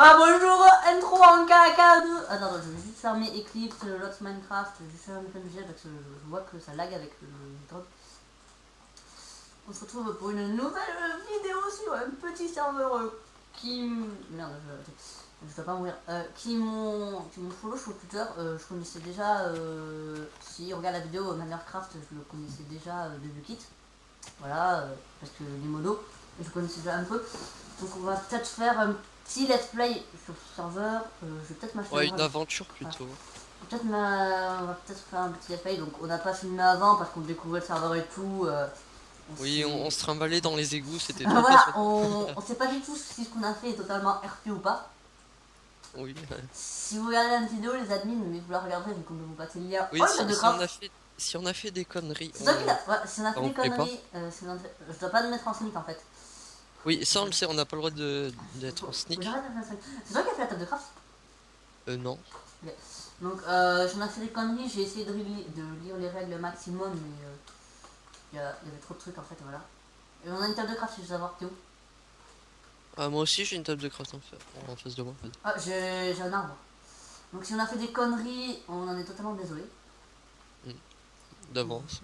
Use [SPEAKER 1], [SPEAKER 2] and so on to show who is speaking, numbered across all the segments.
[SPEAKER 1] Ah bonjour N3 en KK2. Attends, je vais juste fermer Eclipse, Lots Minecraft, je vais juste fermer FMG parce que je vois que ça lag avec le drop. On se retrouve pour une nouvelle vidéo sur un petit serveur qui... Merde, je dois pas mourir. Qui m'ont follow sur Twitter. Je connaissais déjà... si on regarde la vidéo Minecraft, je le connaissais déjà de Kit. Voilà, parce que les modos, je connaissais déjà un peu. Donc on va peut-être faire un petit let's play sur ce serveur. Je vais peut-être m'acheter
[SPEAKER 2] Ouais, une aventure plutôt.
[SPEAKER 1] on va peut-être faire un petit let's play. Donc on n'a pas filmé avant parce qu'on découvrait le serveur et tout.
[SPEAKER 2] Oui, on se trimballait dans les égouts, c'était trop
[SPEAKER 1] Voilà,
[SPEAKER 2] facile.
[SPEAKER 1] on sait pas du tout si ce qu'on a fait est totalement RP ou pas.
[SPEAKER 2] Oui,
[SPEAKER 1] Si vous regardez la vidéo, les admins, mais vous la regarderez vu qu'on ne vous passer le lien.
[SPEAKER 2] oui,
[SPEAKER 1] Oh, le de craft.
[SPEAKER 2] si on a fait des conneries,
[SPEAKER 1] C'est toi qui l'a. Ouais, si on a fait
[SPEAKER 2] on
[SPEAKER 1] des
[SPEAKER 2] plaît pas.
[SPEAKER 1] conneries, je dois pas le mettre en sneak en fait.
[SPEAKER 2] Oui, ça on le sait, on n'a pas le droit d'être en sneak.
[SPEAKER 1] J'arrête de faire ça. C'est toi qui as fait la table de craft.
[SPEAKER 2] Non.
[SPEAKER 1] Ok. Donc, j'en ai fait des conneries, j'ai essayé de lire les règles maximum, mais il y avait trop de trucs en fait, voilà. Et on a une table de craft, si je veux savoir, t'es où?
[SPEAKER 2] Ah, moi aussi j'ai une table de craft en face de moi.
[SPEAKER 1] Ah, j'ai un arbre. Donc, si on a fait des conneries, on en est totalement désolé.
[SPEAKER 2] D'avance.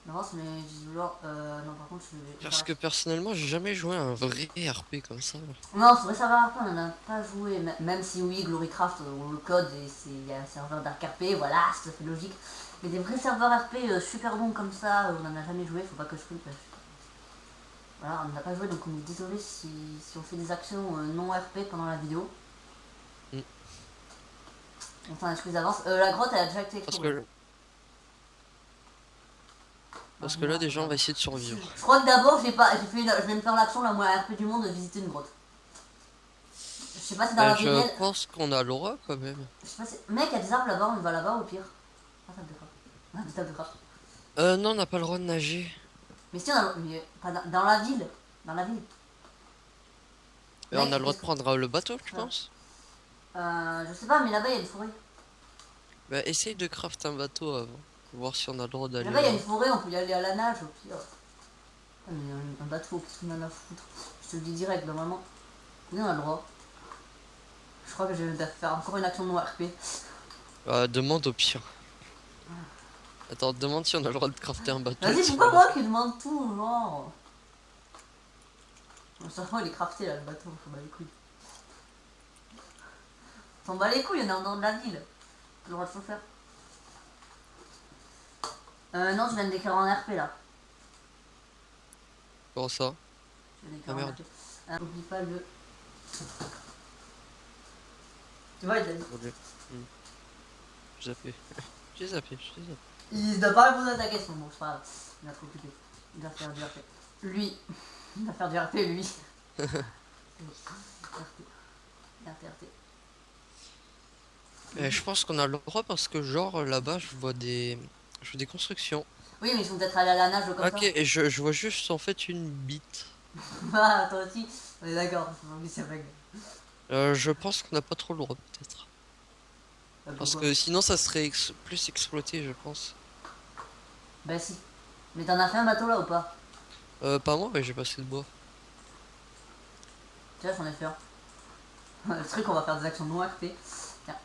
[SPEAKER 1] D'avance, mais genre, non, par contre, je vais.
[SPEAKER 2] Parce que personnellement, j'ai jamais joué à un vrai RP comme ça.
[SPEAKER 1] Non, c'est vrai, ça va, on en a pas joué, même si oui, Glorycraft, on le code et il y a un serveur d'arc RP, voilà, ça fait logique. Mais des vrais serveurs RP super bons comme ça, on en a jamais joué, faut pas que je coupe. Voilà, on n'a pas joué, donc on est désolé si on fait des actions non RP pendant la vidéo.
[SPEAKER 2] Mm.
[SPEAKER 1] On s'en excuse d'avance. La grotte, elle a déjà été
[SPEAKER 2] Parce
[SPEAKER 1] explorée.
[SPEAKER 2] que, parce que là, déjà, on va essayer de survivre.
[SPEAKER 1] Je crois que d'abord, je vais me faire l'action la moins RP du monde de visiter une grotte. Je sais pas si dans la
[SPEAKER 2] Je
[SPEAKER 1] VNL.
[SPEAKER 2] pense qu'on a l'aura quand même.
[SPEAKER 1] Je sais pas si. Mec, il y a des arbres là-bas, on va là-bas au pire. Ah, table de craft. Ah, des tables de craft.
[SPEAKER 2] Non, on n'a pas le droit de nager.
[SPEAKER 1] Mais si, on a. Mais, pas dans la ville. Dans la ville.
[SPEAKER 2] On a
[SPEAKER 1] Mec,
[SPEAKER 2] le droit de prendre le bateau, tu
[SPEAKER 1] ouais.
[SPEAKER 2] penses?
[SPEAKER 1] Je sais pas, mais là-bas, il y a une forêt.
[SPEAKER 2] Bah, essaye de craft un bateau avant. Voir si on a le droit d'aller
[SPEAKER 1] Là-bas, il y a
[SPEAKER 2] là.
[SPEAKER 1] une forêt, on peut y aller à la nage au pire. Ah, mais un bateau, qu'est-ce qu'on en a à foutre? Je te le dis direct, normalement. Oui, on a le droit. Je crois que je vais faire encore une action non RP.
[SPEAKER 2] Demande au pire. Attends, demande si on a le droit de crafter un bateau.
[SPEAKER 1] Vas-y, pourquoi moi qui demande tout, genre? Bon, ça va, il est crafté là, le bateau, on s'en bat les couilles. On s'en bat les couilles, on est en dehors de la ville. On a le droit de tout faire. Non, je viens de décrire en RP là.
[SPEAKER 2] Comment ça?
[SPEAKER 1] Je viens d'écrire
[SPEAKER 2] Ah
[SPEAKER 1] en
[SPEAKER 2] merde.
[SPEAKER 1] RP. Oublie pas le. Tu vois, il a dit.
[SPEAKER 2] J'ai zappé. J'ai zappé.
[SPEAKER 1] Il doit pas répondre à ta question, bon, c'est pas grave. Il va trop occupé. Il va faire du RP. Lui. Il va faire du RP, lui. RP.
[SPEAKER 2] Je pense qu'on a le droit parce que genre là-bas je vois des constructions.
[SPEAKER 1] Oui, mais ils sont peut-être allés à la nage comme ça.
[SPEAKER 2] Ok, et je vois juste en fait une bite.
[SPEAKER 1] Ah, toi aussi. On est d'accord, c'est vrai.
[SPEAKER 2] Je pense qu'on n'a pas trop le droit peut-être. Parce que sinon ça serait plus exploité je pense.
[SPEAKER 1] Bah si. Mais t'en as fait un bateau là ou pas?
[SPEAKER 2] Pas moi mais j'ai pas assez de bois.
[SPEAKER 1] Tu vois, j'en ai fait un. Le truc, on va faire des actions non RP. Tiens.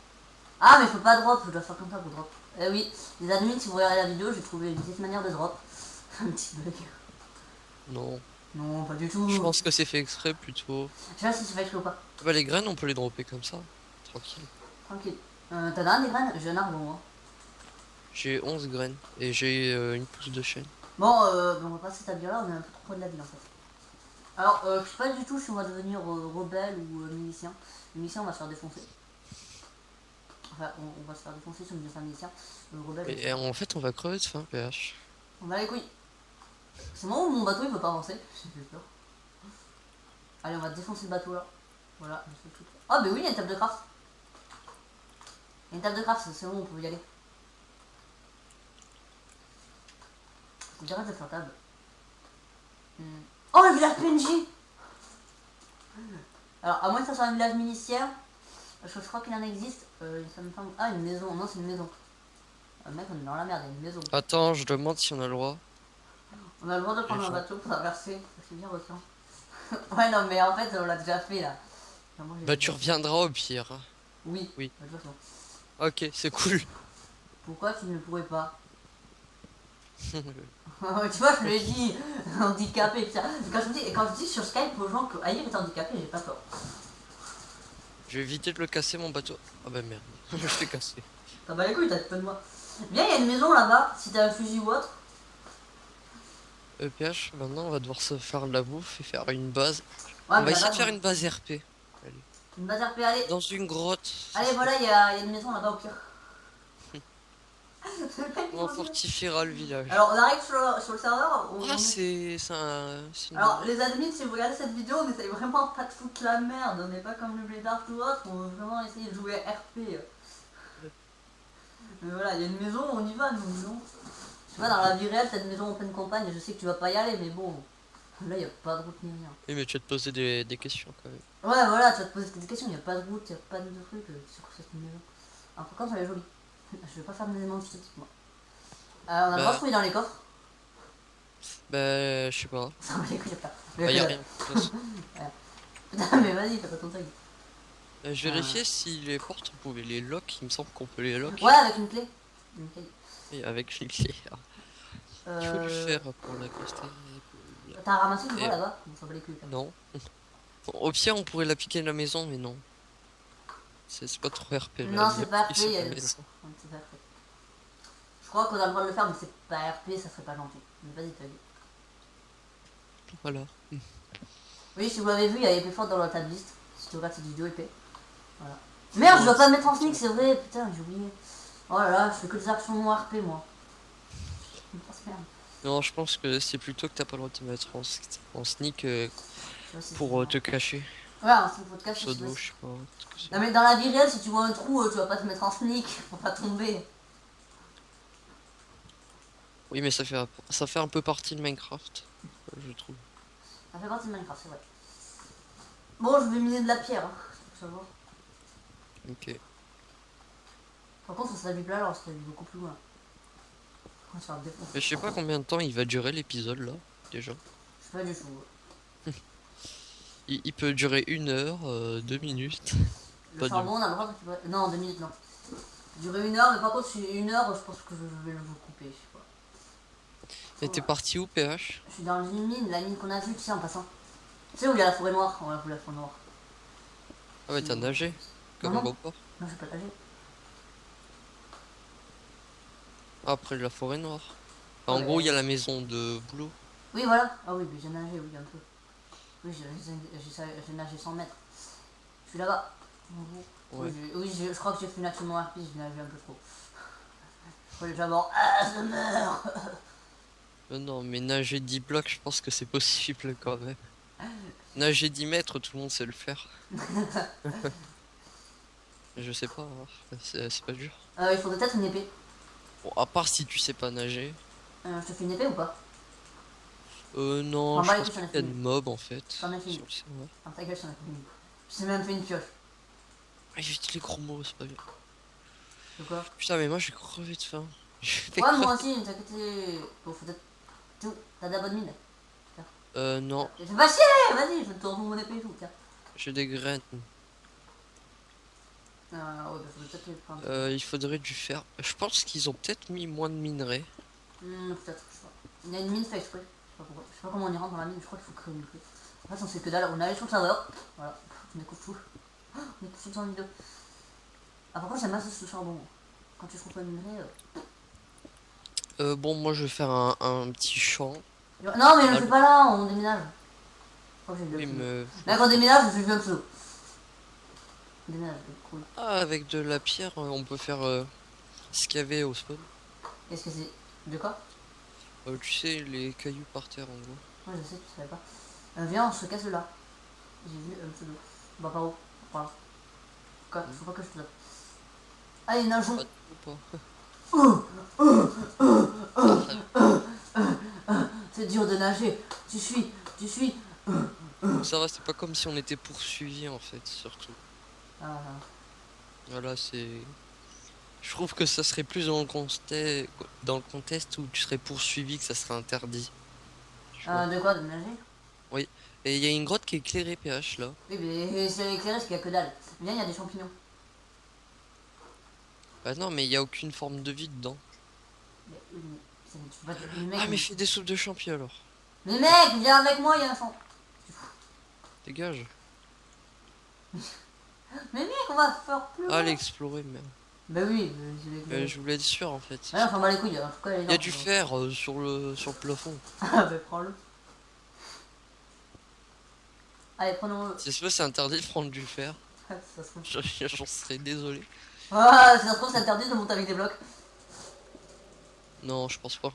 [SPEAKER 1] Ah, mais je peux pas drop, je dois faire comme ça pour drop. Eh oui, les admins, si vous regardez la vidéo, j'ai trouvé une petite manière de drop. Un petit bug.
[SPEAKER 2] Non.
[SPEAKER 1] Non, pas du tout.
[SPEAKER 2] Je pense que c'est fait exprès plutôt.
[SPEAKER 1] Je sais pas si c'est fait exprès ou pas.
[SPEAKER 2] Bah les graines on peut les dropper comme ça. Tranquille.
[SPEAKER 1] Tranquille. T'en as un des graines? J'ai un arbre moi.
[SPEAKER 2] J'ai 11 graines et j'ai une pousse de chêne.
[SPEAKER 1] Bon, on va passer cette là, on est un peu trop près de la ville en fait. Alors, je sais pas du tout si on va devenir rebelle ou milicien. Milicien, on va se faire défoncer. Enfin, on va se faire défoncer si on devient un milicien. Rebelle.
[SPEAKER 2] Et en fait on va crever de faim PH.
[SPEAKER 1] On va les couilles. C'est moi où mon bateau il peut pas avancer. J'ai peur. Allez, on va défoncer le bateau là. Voilà, je fais tout. Ah, bah oui, il y a une table de craft. Il y a une table de craft, c'est bon, on peut y aller. Faut direct de faire table. Oh, le village PNJ. Alors, à moins que ça soit un village milicien, je crois qu'il en existe. Ça me semble. Ah, une maison. Non, c'est une maison. Mec, on est dans la merde, il y a une maison.
[SPEAKER 2] Attends, je demande si on a le droit.
[SPEAKER 1] On a le droit de prendre un bateau pour traverser. C'est bien requin. Ouais, non, mais en fait, on l'a déjà fait là. Enfin, moi, j'ai
[SPEAKER 2] Bah
[SPEAKER 1] fait
[SPEAKER 2] tu
[SPEAKER 1] ça.
[SPEAKER 2] reviendras au pire.
[SPEAKER 1] Oui,
[SPEAKER 2] Oui.
[SPEAKER 1] de toute façon.
[SPEAKER 2] Ok, c'est cool.
[SPEAKER 1] Pourquoi tu ne pourrais pas? Tu vois, je lui ai dit handicapé, putain. Quand je dis sur Skype aux gens que Aïe est handicapé, j'ai pas peur.
[SPEAKER 2] Je vais éviter de le casser mon bateau. Ah bah merde, je l'ai cassé.
[SPEAKER 1] T'as pas les couilles, t'as pas de moi. Viens, il y a une maison là-bas, si t'as un fusil ou autre.
[SPEAKER 2] EPH, maintenant on va devoir se faire de la bouffe et faire une base.
[SPEAKER 1] Ouais,
[SPEAKER 2] On
[SPEAKER 1] mais
[SPEAKER 2] va essayer
[SPEAKER 1] là-bas,
[SPEAKER 2] de faire une base RP. Allez.
[SPEAKER 1] une base RP, allez.
[SPEAKER 2] Dans une grotte. Ça
[SPEAKER 1] Allez,
[SPEAKER 2] serait...
[SPEAKER 1] voilà, il y a une maison là-bas au pire.
[SPEAKER 2] On fortifiera le village.
[SPEAKER 1] Alors, on arrive sur le serveur.
[SPEAKER 2] Ah, c'est un... c'est une-
[SPEAKER 1] Alors, les admins, si vous regardez cette vidéo, on essaye vraiment pas de foutre la merde. On n'est pas comme le Blizzard ou autre. On veut vraiment essayer de jouer RP. Mais voilà, il y a une maison, on y va, nous, non? Je sais pas, dans la vie réelle, cette maison en pleine campagne, je sais que tu vas pas y aller, mais bon. Là, il n'y a pas de route ni rien.
[SPEAKER 2] Oui, mais tu vas te poser des questions quand même.
[SPEAKER 1] Ouais, voilà, tu vas te poser des questions, il n'y a pas de route, il n'y a pas de truc sur cette maison. Alors, par contre, elle est jolie. Je vais pas faire de éléments esthétiques, moi. On a le droit de fouiller dans les coffres.
[SPEAKER 2] Bah, je sais pas.
[SPEAKER 1] Ça va les couilles, pas.
[SPEAKER 2] Bah, y a rien. De toute façon.
[SPEAKER 1] Putain, mais vas-y, fais pas ton truc.
[SPEAKER 2] Je vérifiais si les portes, on pouvait les lock. Il me semble qu'on peut les lock.
[SPEAKER 1] Ouais, avec une clé. Une clé.
[SPEAKER 2] Et avec les clés. Il faut le faire pour l'accoster.
[SPEAKER 1] T'as ramassé du bois là-bas? On s'en bat les couilles.
[SPEAKER 2] Non. Au pire, on pourrait l'appliquer à la maison, mais non. C'est pas trop RP. Là.
[SPEAKER 1] Non, c'est pas RP.
[SPEAKER 2] C'est
[SPEAKER 1] Ouais,
[SPEAKER 2] la maison.
[SPEAKER 1] c'est pas RP. Je crois qu'on a le droit de le faire, mais c'est pas RP, ça serait pas gentil. Mais vas-y, t'as vu.
[SPEAKER 2] Voilà.
[SPEAKER 1] Oui, si vous l'avez vu, il y a épée forte dans la tab list. Si tu regardes cette vidéo, épée. Voilà. Merde, je dois pas me mettre en sneak, c'est vrai, putain, j'ai oublié. Oh là là, je fais que des actions non RP, moi. Je me passe merde.
[SPEAKER 2] Non, je pense que c'est plutôt que t'as pas le droit de te mettre en sneak
[SPEAKER 1] Je sais pas si
[SPEAKER 2] pour
[SPEAKER 1] c'est
[SPEAKER 2] te cacher.
[SPEAKER 1] Ouais, un sneak podcast,
[SPEAKER 2] Saut
[SPEAKER 1] c'est
[SPEAKER 2] de je sais pas. un truc comme ça.
[SPEAKER 1] Non, mais dans la vie réelle, si tu vois un trou, tu vas pas te mettre en sneak pour pas tomber.
[SPEAKER 2] Oui, mais ça fait un peu partie de Minecraft, je trouve.
[SPEAKER 1] Ça fait partie de Minecraft, c'est vrai. Bon, je vais miner de la pierre, hein, pour savoir.
[SPEAKER 2] Ok.
[SPEAKER 1] Par contre, ça s'habille là, alors ça s'habille beaucoup plus loin. On va se faire défoncer.
[SPEAKER 2] Mais je sais pas combien de temps il va durer l'épisode là, déjà.
[SPEAKER 1] Je sais pas du tout.
[SPEAKER 2] Il peut durer 1 heure, 2 minutes.
[SPEAKER 1] Le
[SPEAKER 2] Pas
[SPEAKER 1] charbon, on a le droit de... Non, 2 minutes, non. Durer 1 heure, mais par contre, si 1 heure, je pense que je vais le couper, je sais pas.
[SPEAKER 2] Et t'es parti où, PH?
[SPEAKER 1] Je suis dans une mine, la mine qu'on a vue, tu sais, en passant. Tu sais où il y a la forêt noire? On va la forêt noire.
[SPEAKER 2] Ah ouais, t'as nagé comme
[SPEAKER 1] Non,
[SPEAKER 2] un
[SPEAKER 1] non.
[SPEAKER 2] report.
[SPEAKER 1] Non, j'ai pas nagé.
[SPEAKER 2] Après la forêt noire. Enfin, en
[SPEAKER 1] Ouais.
[SPEAKER 2] gros, il y a la maison de boulot.
[SPEAKER 1] Oui, voilà. Ah oui, mais j'ai nagé, oui, un peu. Oui, j'ai nagé 100 mètres. Je suis là-bas. En gros.
[SPEAKER 2] Ouais.
[SPEAKER 1] Oui, je crois que j'ai fait une action non RP, j'ai nagé un peu trop. Je crois déjà mort. Ah, je meurs.
[SPEAKER 2] Non, mais nager 10 blocs, je pense que c'est possible quand même. Nager 10 mètres, tout le monde sait le faire. Je sais pas, hein. C'est pas dur.
[SPEAKER 1] Il faudrait peut-être une épée.
[SPEAKER 2] Bon, à part si tu sais pas nager.
[SPEAKER 1] Je te fais une épée ou pas?
[SPEAKER 2] Non,
[SPEAKER 1] En
[SPEAKER 2] je
[SPEAKER 1] bas,
[SPEAKER 2] pense
[SPEAKER 1] écoute,
[SPEAKER 2] qu'il
[SPEAKER 1] j'en ai
[SPEAKER 2] y a
[SPEAKER 1] fait
[SPEAKER 2] de
[SPEAKER 1] une.
[SPEAKER 2] mobs en fait.
[SPEAKER 1] J'en ai fait une.
[SPEAKER 2] Sur le serveur.
[SPEAKER 1] Ah, ta gueule, j'en ai fait une. Je t'ai même fait une pioche.
[SPEAKER 2] Ah, évite les gros mots, c'est pas bien.
[SPEAKER 1] De quoi?
[SPEAKER 2] Putain, mais moi j'ai crevé de faim.
[SPEAKER 1] Ouais, moi aussi, t'inquiète. Bon, faut peut-être. T'as de la bonne mine.
[SPEAKER 2] Non,
[SPEAKER 1] Fais pas chier, vas-y, je te retourne mon épée et tout, tiens.
[SPEAKER 2] j'ai des graines.
[SPEAKER 1] Ouais, bah faut peut-être les prendre.
[SPEAKER 2] Il faudrait du fer. Je pense qu'ils ont peut-être mis moins de minerais.
[SPEAKER 1] Peut-être, je sais pas. Il y a une mine fait exprès. Je sais pas pourquoi. Je sais pas comment on y rentre dans la mine, je crois qu'il faut créer une clé. En fait, on sait que dalle, on est allé sur le serveur. Voilà, on découvre tout. On découvre tout dans la vidéo. Ah, par contre, j'aime bien ce charbon. Quand tu trouves pas de minerai.
[SPEAKER 2] Bon, moi je vais faire un petit champ.
[SPEAKER 1] Non, mais je le fais pas là, on déménage. Oh, j'ai vu
[SPEAKER 2] Oui,
[SPEAKER 1] un pseudo.
[SPEAKER 2] mais...
[SPEAKER 1] Là, quand on déménage, j'ai vu un pseudo. On déménage, c'est cool.
[SPEAKER 2] Ah, avec de la pierre, on peut faire ce qu'il y avait au spawn.
[SPEAKER 1] Qu'est-ce que c'est? De quoi?
[SPEAKER 2] Tu sais, les cailloux par terre en gros.
[SPEAKER 1] Ouais, je sais, tu savais pas. Viens, on se casse de là. J'ai vu un pseudo. Bah, par où? Voilà. Quoi? Faut pas que je te donne. Allez, nageons.
[SPEAKER 2] Pas.
[SPEAKER 1] C'est dur de nager. Tu suis.
[SPEAKER 2] Ça va, c'est pas comme si on était poursuivi en fait, surtout.
[SPEAKER 1] Ah,
[SPEAKER 2] Voilà, c'est... Je trouve que ça serait plus dans le contexte où tu serais poursuivi que ça serait interdit. Tu vois.
[SPEAKER 1] de quoi? De nager?
[SPEAKER 2] Oui, Et il y a une grotte qui est éclairée PH là.
[SPEAKER 1] Oui, mais c'est éclairé parce qu'il y a que dalle. Viens, il y a des champignons.
[SPEAKER 2] Bah non, mais il y a aucune forme de vie dedans.
[SPEAKER 1] Mais, oui, mais, tu vas mais mec,
[SPEAKER 2] Ah, mais fais des soupes de champignons alors.
[SPEAKER 1] mais mec, viens avec moi, il y a un champ.
[SPEAKER 2] Dégage.
[SPEAKER 1] Mais mec, on va faire plus
[SPEAKER 2] Ah,
[SPEAKER 1] loin.
[SPEAKER 2] l'explorer, merde.
[SPEAKER 1] Bah oui, mais je vais éclairer.
[SPEAKER 2] Je voulais être sûr en fait.
[SPEAKER 1] Ouais, on s'en bat les couilles, en tout cas, elle est
[SPEAKER 2] Il y a
[SPEAKER 1] là.
[SPEAKER 2] du fer sur le plafond.
[SPEAKER 1] Ah, bah prends-le. Allez, prenons-le.
[SPEAKER 2] Si c'est interdit de prendre du fer.
[SPEAKER 1] Ça se trouve.
[SPEAKER 2] J'en serais désolé.
[SPEAKER 1] Ah, si ça se trouve, c'est interdit de monter avec des blocs.
[SPEAKER 2] Non, je pense pas.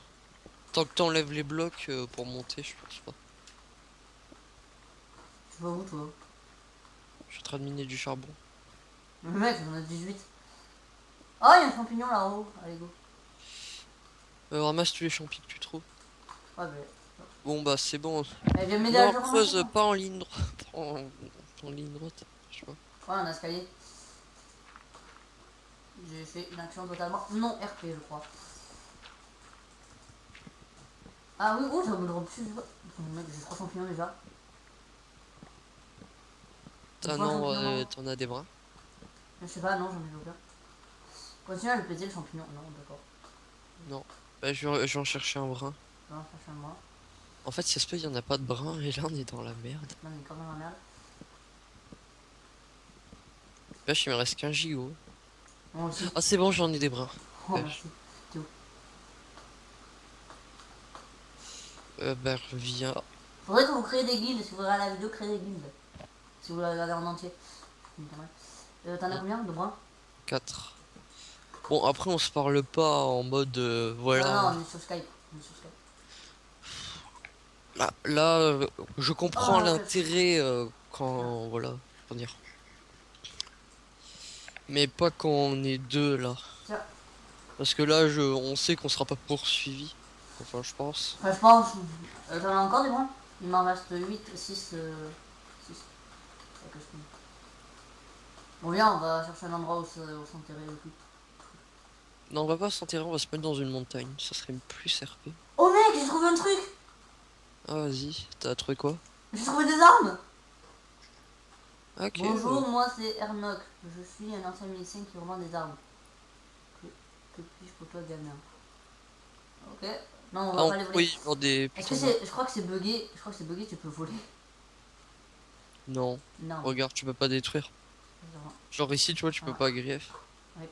[SPEAKER 2] Tant que t'enlèves les blocs pour monter, je pense pas.
[SPEAKER 1] Tu vas où, toi?
[SPEAKER 2] Je suis en train de miner du charbon.
[SPEAKER 1] Mais mec, j'en ai 18. Oh, il y a un champignon là-haut. Allez, go.
[SPEAKER 2] Ramasse tous les champis que tu trouves.
[SPEAKER 1] Ouais, bah.
[SPEAKER 2] Bon bah c'est bon.
[SPEAKER 1] Elle vient m'aider à
[SPEAKER 2] Non,
[SPEAKER 1] le
[SPEAKER 2] creuse
[SPEAKER 1] ramasser.
[SPEAKER 2] pas en ligne droite. En ligne droite. Je sais pas.
[SPEAKER 1] Ouais, un escalier. J'ai fait une action totalement non RP, je crois. Ah oui, oh, ça me drop dessus. Mec, j'ai 3 champignons déjà.
[SPEAKER 2] Ah
[SPEAKER 1] Trois
[SPEAKER 2] non,
[SPEAKER 1] champignons.
[SPEAKER 2] t'en as des brins.
[SPEAKER 1] Je sais pas, non, j'en ai aucun. Continue à le péter le champignon. Non, d'accord.
[SPEAKER 2] Non. Bah je vais en chercher un brin.
[SPEAKER 1] Non, cherche moi.
[SPEAKER 2] En fait, ça se peut, il y en a pas de brin et là on est dans la merde.
[SPEAKER 1] Non, mais quand même la merde.
[SPEAKER 2] Là, il me reste qu'un gigot.
[SPEAKER 1] Moi aussi.
[SPEAKER 2] Ah c'est bon, j'en ai des brins.
[SPEAKER 1] Oh, merci. T'es où?
[SPEAKER 2] Bah reviens.
[SPEAKER 1] Faudrait que vous créez des guildes. Si vous regardez la vidéo, créez des guildes. Si vous la regardez en entier. T'en as combien de bras?
[SPEAKER 2] 4. Bon, après, on se parle pas en mode
[SPEAKER 1] Non, non,
[SPEAKER 2] voilà.
[SPEAKER 1] on est sur Skype. On est sur Skype.
[SPEAKER 2] Là, je comprends
[SPEAKER 1] Oh,
[SPEAKER 2] l'intérêt quand. Voilà, comment dire. Mais pas quand on est deux là.
[SPEAKER 1] tiens.
[SPEAKER 2] Parce que là, on sait qu'on sera pas poursuivi. Enfin, je pense.
[SPEAKER 1] Enfin, je pense. T'en as encore des bras? Il m'en reste 8, 6. 6. Bon, viens, on va chercher un endroit où s'enterrer le plus.
[SPEAKER 2] Non, on va pas s'enterrer, on va se mettre dans une montagne. Ça serait plus RP.
[SPEAKER 1] Oh mec, j'ai trouvé un truc!
[SPEAKER 2] Ah, vas-y, t'as trouvé quoi?
[SPEAKER 1] J'ai trouvé des armes!
[SPEAKER 2] Ok.
[SPEAKER 1] Bonjour, moi c'est Ernok. Je suis un ancien milicien qui revend des armes. Que puis-je pour toi, gamin? Ok. Non, on va pas les voler.
[SPEAKER 2] Oui, dans des
[SPEAKER 1] Est-ce que
[SPEAKER 2] putains
[SPEAKER 1] c'est. Je crois que c'est bugué. Je crois que c'est bugué, tu peux voler.
[SPEAKER 2] Non.
[SPEAKER 1] Non.
[SPEAKER 2] Regarde, tu peux pas détruire. Genre ici, tu vois, tu peux pas grief.
[SPEAKER 1] Ouais.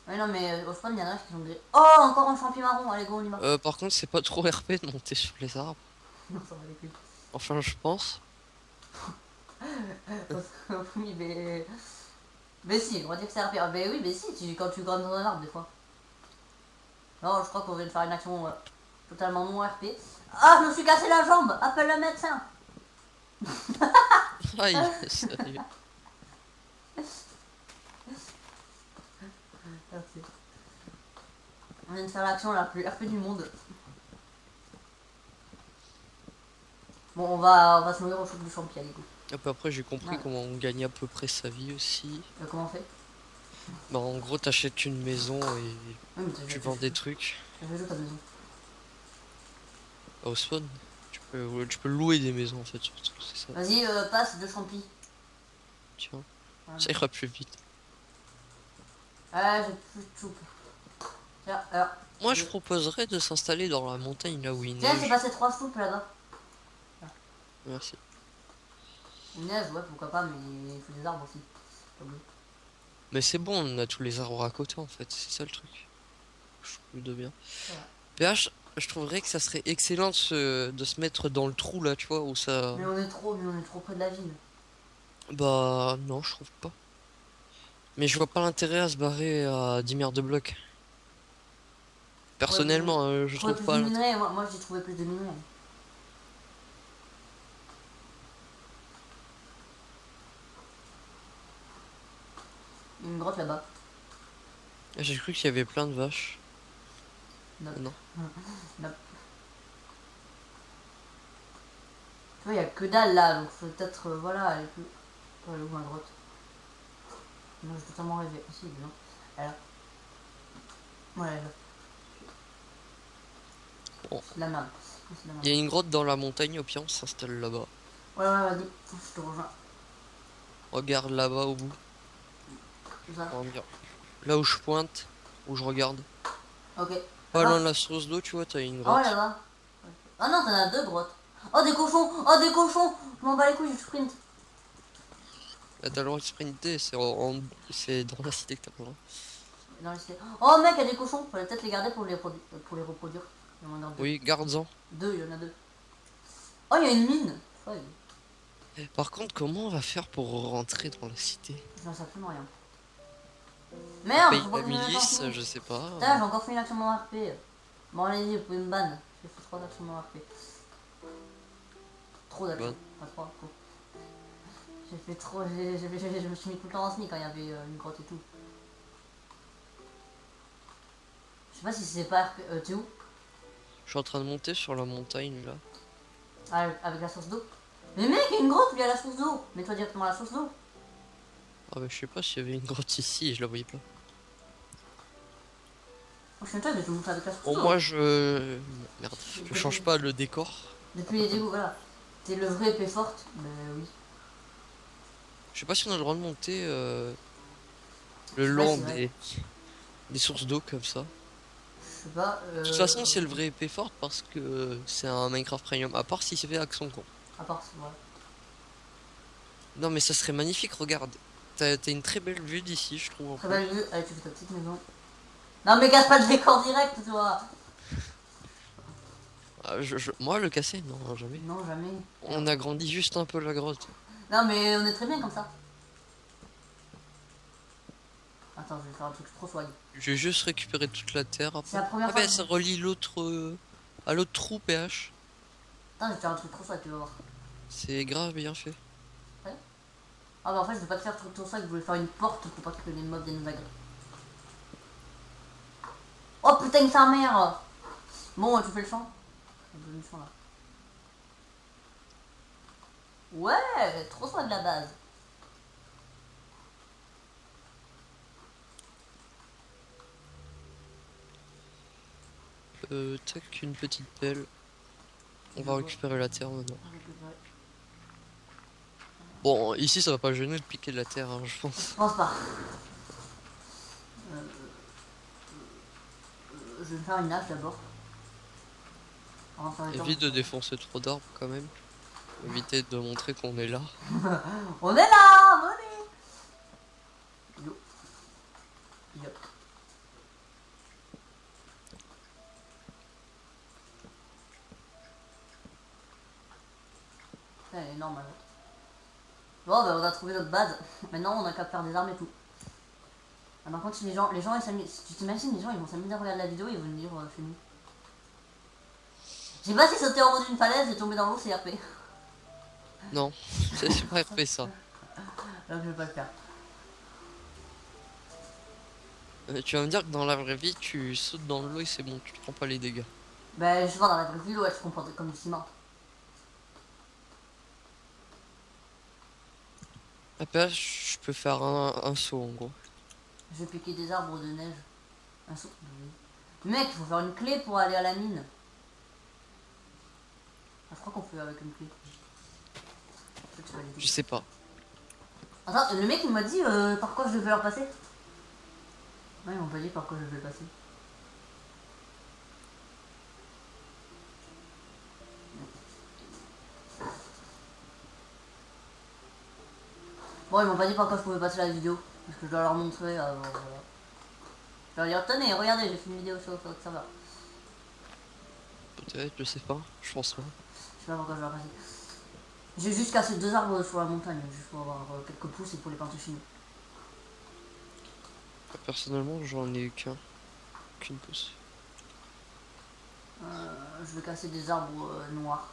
[SPEAKER 1] Ouais, non, mais au spawn, il y en a qui sont des. Oh, encore un champi marron. Allez, go, on y va.
[SPEAKER 2] Par contre, c'est pas trop RP de monter sur les arbres.
[SPEAKER 1] Non, ça va les couilles.
[SPEAKER 2] Enfin, je pense.
[SPEAKER 1] Oui, mais. Mais si, on va dire que c'est RP. Ah, mais oui, mais si, quand tu grimpes dans un arbre, des fois. Non, je crois qu'on vient de faire une action totalement non RP. Ah, je me suis cassé la jambe. Appelle le médecin.
[SPEAKER 2] Aïe, sérieux.
[SPEAKER 1] Merci. On vient de faire l'action la plus RP du monde. Bon, on va se nourrir au choc du champi, allez, go.
[SPEAKER 2] Et puis après, j'ai compris
[SPEAKER 1] Ouais.
[SPEAKER 2] comment on gagne à peu près sa vie aussi.
[SPEAKER 1] Comment on fait?
[SPEAKER 2] Bah, en gros, t'achètes une maison et
[SPEAKER 1] Oui, mais
[SPEAKER 2] tu vends des trucs.
[SPEAKER 1] T'as fait ta maison.
[SPEAKER 2] Au spawn, tu peux louer des maisons en fait, surtout, c'est ça.
[SPEAKER 1] Vas-y, passe de champi.
[SPEAKER 2] Tiens,
[SPEAKER 1] Voilà.
[SPEAKER 2] ça ira plus vite.
[SPEAKER 1] Ah, j'ai plus de soupe. Tiens, alors.
[SPEAKER 2] Moi, je proposerais de s'installer dans la montagne là où il
[SPEAKER 1] Tiens, j'ai
[SPEAKER 2] neige.
[SPEAKER 1] passé 3 soupes là-bas.
[SPEAKER 2] Merci.
[SPEAKER 1] Il neige, ouais, pourquoi pas, mais il faut des arbres aussi. Pas oublier.
[SPEAKER 2] Mais c'est bon, on a tous les arbres à côté en fait, c'est ça le truc. Je trouve de bien. PH, je trouverais que ça serait excellent de se mettre dans le trou là, tu vois, où ça.
[SPEAKER 1] Mais on est trop près de la ville.
[SPEAKER 2] Bah, non, je trouve pas. Mais je vois pas l'intérêt à se barrer à 10 milliards de blocs. Personnellement, je
[SPEAKER 1] Trouver
[SPEAKER 2] trouve
[SPEAKER 1] plus
[SPEAKER 2] pas
[SPEAKER 1] de
[SPEAKER 2] l'intérêt.
[SPEAKER 1] minerais, moi j'ai trouvé plus de minerais. Il y a une grotte là-bas.
[SPEAKER 2] J'ai cru qu'il y avait plein de vaches.
[SPEAKER 1] Non.
[SPEAKER 2] Non.
[SPEAKER 1] Non. Tu vois, il y a que dalle là, donc faut peut-être, voilà, aller plus. Elle est où ma grotte? Non, j'ai totalement rêvé. Ah, si, non. Elle est là. Ouais, elle est là.
[SPEAKER 2] Bon.
[SPEAKER 1] C'est de la merde. C'est de la
[SPEAKER 2] Il y a
[SPEAKER 1] merde.
[SPEAKER 2] une grotte dans la montagne, au pire on s'installe là-bas.
[SPEAKER 1] Ouais, ouais, vas-y, je te rejoins.
[SPEAKER 2] Regarde là-bas au bout.
[SPEAKER 1] C'est ça.
[SPEAKER 2] Comment dire. Là où je pointe, où je regarde.
[SPEAKER 1] Ok.
[SPEAKER 2] Pas loin
[SPEAKER 1] Là-bas?
[SPEAKER 2] de la source d'eau, tu vois, t'as une
[SPEAKER 1] Ah ouais,
[SPEAKER 2] grotte.
[SPEAKER 1] là-bas. Ok. Ah non, t'en as deux grottes. Oh, des cochons! Oh, des cochons! Je m'en bats les couilles, je sprint.
[SPEAKER 2] Là, t'as le droit de sprinter, c'est dans la cité que t'as pas le droit.
[SPEAKER 1] Dans les cités. Oh, mec, il y a des cochons. Faudrait peut-être les garder pour les reproduire. Il y en a deux.
[SPEAKER 2] Oui, garde-en.
[SPEAKER 1] Deux, il y en a deux. Oh, il y a une mine. Ouais,
[SPEAKER 2] Par contre, comment on va faire pour rentrer dans la cité?
[SPEAKER 1] je n'en sais absolument rien.
[SPEAKER 2] On
[SPEAKER 1] Merde,
[SPEAKER 2] paye
[SPEAKER 1] faut pas
[SPEAKER 2] la
[SPEAKER 1] que je
[SPEAKER 2] milice,
[SPEAKER 1] me
[SPEAKER 2] je sais pas.
[SPEAKER 1] Putain, j'ai encore fait une action mon RP. Bon, allez-y, vous pouvez me ban. J'ai fait 3 actions mon RP. Trop d'actions.
[SPEAKER 2] Bon.
[SPEAKER 1] Pas 3, trop. J'ai fait trop. Je me suis mis tout le temps en sneak quand il y avait une grotte et tout. Je sais pas si c'est pas RP. T'es où?
[SPEAKER 2] Je suis en train de monter sur la montagne là.
[SPEAKER 1] Ah, avec la source d'eau. Mais mec, il y a une grotte où il y a la source d'eau. Mets-toi directement à la source d'eau.
[SPEAKER 2] Ah bah je sais pas s'il y avait une grotte ici et je la voyais pas.
[SPEAKER 1] Prochaine fois, je vais te montrer avec la source
[SPEAKER 2] Bon
[SPEAKER 1] d'eau.
[SPEAKER 2] moi je... Merde, je change pas le décor.
[SPEAKER 1] Depuis les égouts, voilà. T'es le vrai épée forte. Ben oui.
[SPEAKER 2] Je sais pas si on a le droit de monter le
[SPEAKER 1] Je sais pas
[SPEAKER 2] long
[SPEAKER 1] si c'est vrai.
[SPEAKER 2] des sources d'eau comme ça.
[SPEAKER 1] Je sais pas.
[SPEAKER 2] De toute façon c'est le vrai épée forte parce que c'est un Minecraft Premium. À part si c'est fait avec son compte.
[SPEAKER 1] À part, c'est vrai.
[SPEAKER 2] Non mais ça serait magnifique, regarde. T'as une très belle vue d'ici je trouve en
[SPEAKER 1] Très
[SPEAKER 2] plus.
[SPEAKER 1] belle vue. Allez, tu fais ta petite maison. Non, mais casse pas le décor direct, toi.
[SPEAKER 2] Ah, moi le casser, non jamais.
[SPEAKER 1] Non, jamais.
[SPEAKER 2] On agrandit juste un peu la grotte.
[SPEAKER 1] Non, mais on est très bien comme ça. Attends, je vais faire un truc trop swag.
[SPEAKER 2] Je vais juste récupérer toute la terre
[SPEAKER 1] C'est
[SPEAKER 2] après.
[SPEAKER 1] la première
[SPEAKER 2] Ah
[SPEAKER 1] fois
[SPEAKER 2] ben
[SPEAKER 1] que
[SPEAKER 2] ça relie l'autre à l'autre trou PH.
[SPEAKER 1] Attends, je vais faire un truc trop swag, tu vas voir.
[SPEAKER 2] C'est grave bien fait.
[SPEAKER 1] Ouais. Ah, bah en fait, je vais pas te faire un truc trop swag, je voulais faire une porte pour pas que les mobs viennent nous agresser. Oh putain, sa mère. Bon, tu fais le champ. Le champ là. Ouais, trop swag de la base.
[SPEAKER 2] Tac, une petite pelle. On va récupérer la terre maintenant. Bon, ici ça va pas gêner de piquer de la terre, hein, je pense.
[SPEAKER 1] Je pense pas. Euh, je vais faire une hache d'abord. Avant de faire les
[SPEAKER 2] Évite de
[SPEAKER 1] torches.
[SPEAKER 2] défoncer trop d'arbres quand même. Éviter de montrer qu'on est là.
[SPEAKER 1] On est là, venez. Yo. Yo. Putain, elle est énorme, la meute. Bon, bah, on a trouvé notre base. Maintenant, on a qu'à faire des armes et tout. Ah, par contre, si les gens ils s'amusent. Si tu t'imagines, les gens ils vont s'amuser à regarder la vidéo, ils vont me dire chez nous. Je sais pas si sauter en haut d'une falaise et tomber dans l'eau, c'est RP.
[SPEAKER 2] Non, c'est pas RP ça.
[SPEAKER 1] Donc je vais pas le faire.
[SPEAKER 2] Tu vas me dire que dans la vraie vie, tu sautes dans l'eau et c'est bon, tu te prends pas les dégâts.
[SPEAKER 1] Bah, je sais pas, dans la vraie vie, ouais, je se comporte comme du ciment.
[SPEAKER 2] Après, je peux faire un saut en gros.
[SPEAKER 1] Je vais piquer des arbres de neige. Un saut. Mec, il faut faire une clé pour aller à la mine. Ah, je crois qu'on peut avec une clé. Peut-être que tu vas l'aider.
[SPEAKER 2] Je sais pas.
[SPEAKER 1] Attends, le mec il m'a dit par quoi je devais leur passer. Ouais, ils m'ont pas dit par quoi je devais passer. Bon, ils m'ont pas dit par quoi je pouvais passer la vidéo. Parce que je dois leur montrer. Voilà. Je leur dire, tenez, regardez, j'ai fait une vidéo sur ça va.
[SPEAKER 2] Peut-être, je sais pas. Je pense pas.
[SPEAKER 1] Je sais pas pourquoi je leur passer. J'ai juste cassé 2 arbres sur la montagne, juste pour avoir quelques pousses et pour les planter chez nous.
[SPEAKER 2] Personnellement, j'en ai eu qu'une pousse.
[SPEAKER 1] Je vais casser des arbres noirs.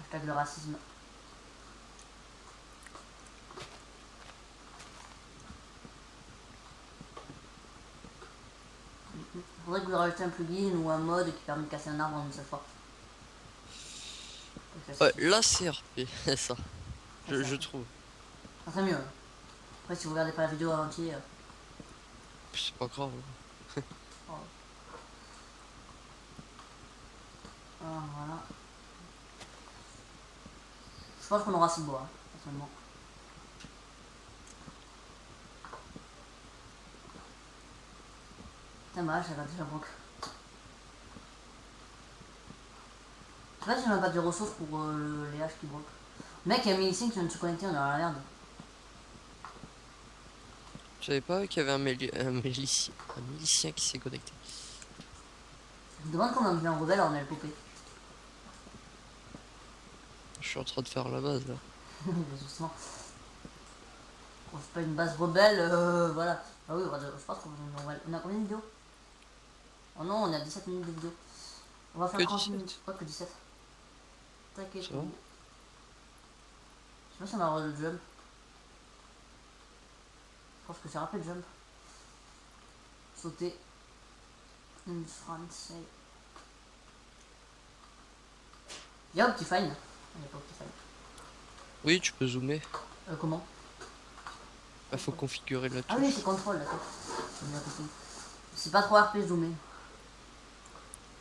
[SPEAKER 1] Hashtag le racisme. Faudrait que vous rajoutiez un plugin ou un mode qui permet de casser un arbre en une seule fois.
[SPEAKER 2] Ouais, là c'est RP, ça. Je trouve.
[SPEAKER 1] Ça serait mieux. Après, si vous regardez pas la vidéo en entier.
[SPEAKER 2] C'est pas grave.
[SPEAKER 1] Oh. Ah, voilà. Je pense qu'on aura 6 bois, hein, personnellement. Putain, bah, ça va déjà broc. Je sais pas si on a pas de ressources pour les haches qui broquent. Le mec, il y a Mélicien qui vient de se connecter, on est dans la merde.
[SPEAKER 2] Je savais pas qu'il y avait un milicien qui s'est connecté.
[SPEAKER 1] Je me demande comment on devient un rebelle en LPP.
[SPEAKER 2] Je suis en train de faire la base là.
[SPEAKER 1] Justement. On fait pas une base rebelle, voilà. Ah oui, je pense qu'on a combien de vidéos? Oh non, on a 17 minutes de vidéo. On va faire
[SPEAKER 2] Que
[SPEAKER 1] 30
[SPEAKER 2] 17.
[SPEAKER 1] minutes. Quoi que 17. T'inquiète.
[SPEAKER 2] Ça va.
[SPEAKER 1] Je sais pas si on a le droit de jump. Je pense que c'est rappelé le jump. Sauter. Une France. Il y a Optifine. Il n'y a pas Optifine.
[SPEAKER 2] Oui, tu peux zoomer.
[SPEAKER 1] Comment?
[SPEAKER 2] Bah, faut configurer la touche.
[SPEAKER 1] Ah oui, c'est contrôle, d'accord. J'ai bien compris. C'est pas trop RP zoomer.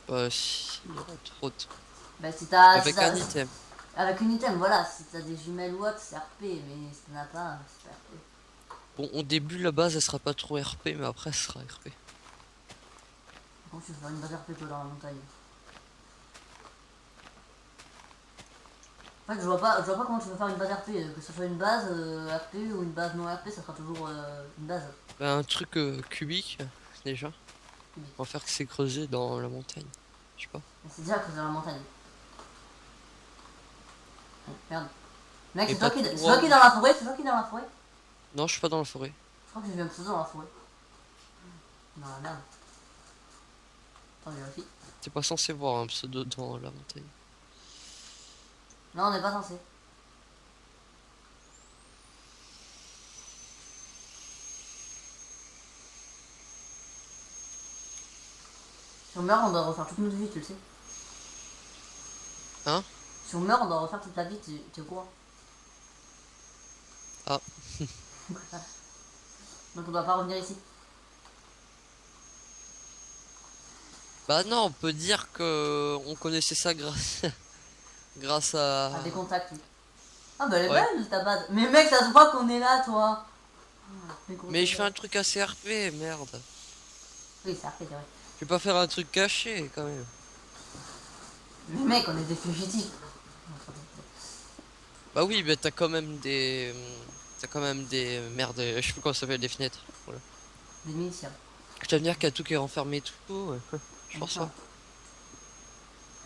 [SPEAKER 2] Bah, si, il y a trop de...
[SPEAKER 1] Bah, si t'as.
[SPEAKER 2] Avec un item.
[SPEAKER 1] Avec une item, voilà. Si t'as des jumelles ou autre, c'est RP. Mais si t'en as pas, c'est pas RP.
[SPEAKER 2] Bon, au début, la base, elle sera pas trop RP, mais après, elle sera RP.
[SPEAKER 1] Comment tu veux faire une base RP toi dans la montagne? En fait, je vois pas comment tu veux faire une base RP. Que ce soit une base RP ou une base non RP, ça sera toujours une base.
[SPEAKER 2] Bah, un truc cubique, déjà.
[SPEAKER 1] Cubique.
[SPEAKER 2] On va faire que c'est creusé dans la montagne. Je sais pas.
[SPEAKER 1] C'est déjà que c'est dans la montagne. Oh, merde. Mec,
[SPEAKER 2] Et
[SPEAKER 1] c'est toi,
[SPEAKER 2] pas
[SPEAKER 1] qui...
[SPEAKER 2] tout
[SPEAKER 1] c'est
[SPEAKER 2] droit.
[SPEAKER 1] toi qui est dans la forêt? C'est toi qui est dans la forêt?
[SPEAKER 2] Non, je suis pas dans la forêt.
[SPEAKER 1] Je crois que je viens de sauter dans la forêt. Dans la merde. Attends, je vérifie.
[SPEAKER 2] T'es pas censé voir un pseudo dans la montagne.
[SPEAKER 1] Non, on n'est pas censé. Si on meurt, on doit refaire toute notre vie, tu le sais.
[SPEAKER 2] Hein?
[SPEAKER 1] Si on meurt, on doit refaire toute la vie, tu es au courant.
[SPEAKER 2] Ah.
[SPEAKER 1] Donc on doit pas revenir ici.
[SPEAKER 2] Bah non, on peut dire que on connaissait ça grâce grâce à...
[SPEAKER 1] À des contacts, oui. Ah bah elle est
[SPEAKER 2] Ouais.
[SPEAKER 1] belle ta base. Mais mec, ça se voit qu'on est là, toi.
[SPEAKER 2] Mais je fais un truc assez RP, merde.
[SPEAKER 1] Oui, c'est après, c'est vrai.
[SPEAKER 2] Je vais pas faire un truc caché quand même.
[SPEAKER 1] Mais mec, on est des fugitifs.
[SPEAKER 2] Bah oui, mais t'as quand même des... T'as quand même des... Merde, je sais plus comment ça s'appelle, des fenêtres. Voilà.
[SPEAKER 1] Des miliciens.
[SPEAKER 2] Je dois venir qu'il y a tout qui est renfermé et tout. Ouais. Je pense pas.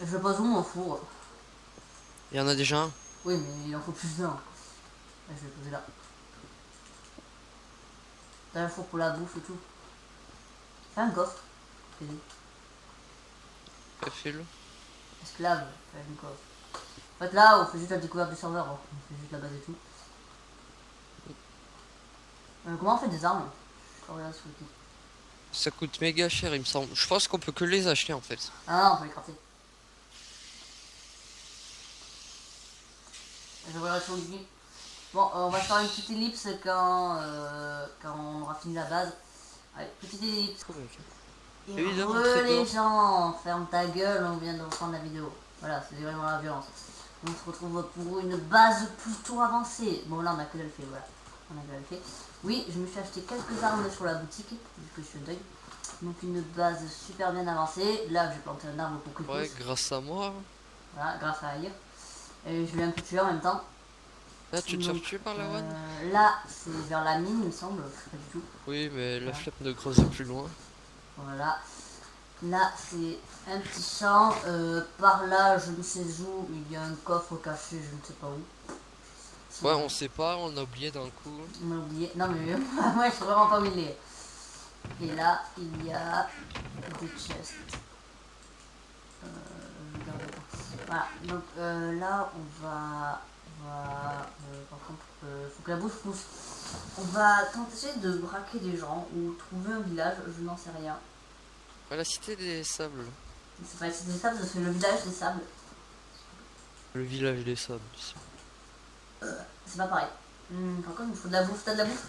[SPEAKER 1] Je pose où mon four?
[SPEAKER 2] Il y en a déjà un.
[SPEAKER 1] Oui, mais il en faut plus d'un. Là, je vais le poser là. T'as un four pour la bouffe et tout. Fais un coffre. Fais-le.
[SPEAKER 2] Fais-le.
[SPEAKER 1] Esclave, fais un coffre. En fait, là, on fait juste la découverte du serveur. Hein. On fait juste la base et tout. Comment on fait des armes? Je regarde sur le kit.
[SPEAKER 2] Ça coûte méga cher, il me semble. Je pense qu'on peut que les acheter en fait.
[SPEAKER 1] Ah non, on peut les crafter. Je regarde sur le kit. Bon, on va se faire une petite ellipse quand on aura fini la base. Allez, petite ellipse.
[SPEAKER 2] Trop mec.
[SPEAKER 1] Et
[SPEAKER 2] Évidemment,
[SPEAKER 1] re
[SPEAKER 2] très
[SPEAKER 1] les
[SPEAKER 2] bien.
[SPEAKER 1] gens, ferme ta gueule, on vient de reprendre la vidéo. Voilà, c'est vraiment la violence. On se retrouve pour une base plutôt avancée. Bon là on a que le fait, voilà. On a que le fait. Oui, je me suis acheté quelques armes sur la boutique, vu que je suis un deuil. Donc une base super bien avancée. Là j'ai planté un arbre pour que
[SPEAKER 2] Ouais, grâce à moi.
[SPEAKER 1] voilà, grâce à Aïe. Et je vais un peu tuer en même temps.
[SPEAKER 2] Là, tu te
[SPEAKER 1] Donc,
[SPEAKER 2] fais tuer par la one?
[SPEAKER 1] là, c'est vers la mine, il me semble. Je sais pas du tout.
[SPEAKER 2] Oui, mais la
[SPEAKER 1] Voilà.
[SPEAKER 2] flemme de creuser plus loin.
[SPEAKER 1] Voilà. Là, c'est un petit champ. Par là, je ne sais où, il y a un coffre caché, je ne sais pas où.
[SPEAKER 2] Ouais, on sait pas, on a oublié d'un coup.
[SPEAKER 1] On a oublié. Non, mais moi, je sais vraiment pas où il est. Et là, il y a des chests. Je regarde pas. Voilà. Donc là, on va... par contre, faut que la bouffe pousse. On va tenter de braquer des gens ou trouver un village, je n'en sais rien.
[SPEAKER 2] À la cité des sables.
[SPEAKER 1] C'est pas la cité des sables, c'est le village des sables.
[SPEAKER 2] Le village des sables.
[SPEAKER 1] C'est pas pareil. Par contre, il faut de la bouffe. T'as de la bouffe?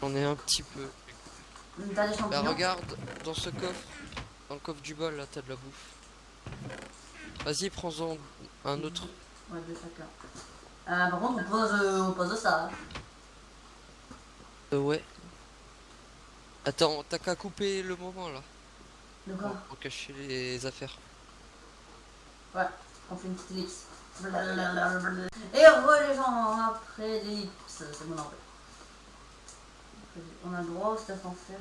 [SPEAKER 2] On est un petit peu.
[SPEAKER 1] T'as des
[SPEAKER 2] Bah
[SPEAKER 1] champignons?
[SPEAKER 2] regarde, dans ce coffre. Dans le coffre du bol, là, t'as de la bouffe. Vas-y, prends-en un autre.
[SPEAKER 1] Ouais, de chacun. Par contre, on pose ça. Hein.
[SPEAKER 2] Ouais. Attends, t'as qu'à couper le moment là.
[SPEAKER 1] De quoi?
[SPEAKER 2] Pour cacher les affaires.
[SPEAKER 1] Ouais, on fait une petite ellipse. Et re les gens après l'ellipse, c'est mon envie. On a le droit au stuff en fait.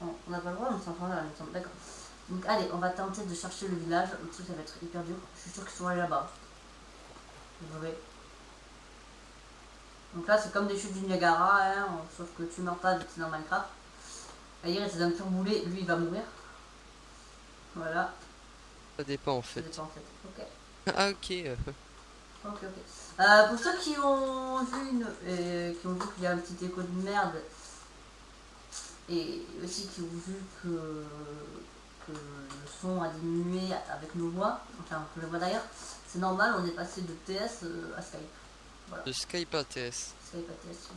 [SPEAKER 1] On n'a pas le droit, on s'en prend là, il me semble. D'accord. Donc allez, on va tenter de chercher le village. Le truc, ça va être hyper dur. Je suis sûr qu'ils sont allés là-bas. Vous verrez. Donc là, c'est comme des chutes du Niagara, hein, sauf que tu meurs pas, c'est dans Minecraft. D'ailleurs, c'est un pur boulet, lui, il va mourir. Voilà,
[SPEAKER 2] Ça dépend en
[SPEAKER 1] ça
[SPEAKER 2] fait.
[SPEAKER 1] dépend en fait. Ok.
[SPEAKER 2] Ah ok.
[SPEAKER 1] Ok, ok. Pour ceux qui ont vu qui ont vu qu'il y a un petit écho de merde et aussi qui ont vu que le son a diminué avec nos voix, enfin que je vois d'ailleurs, c'est normal, on est passé de TS à Skype. Voilà.
[SPEAKER 2] De Skype ATS.
[SPEAKER 1] Skype à TS.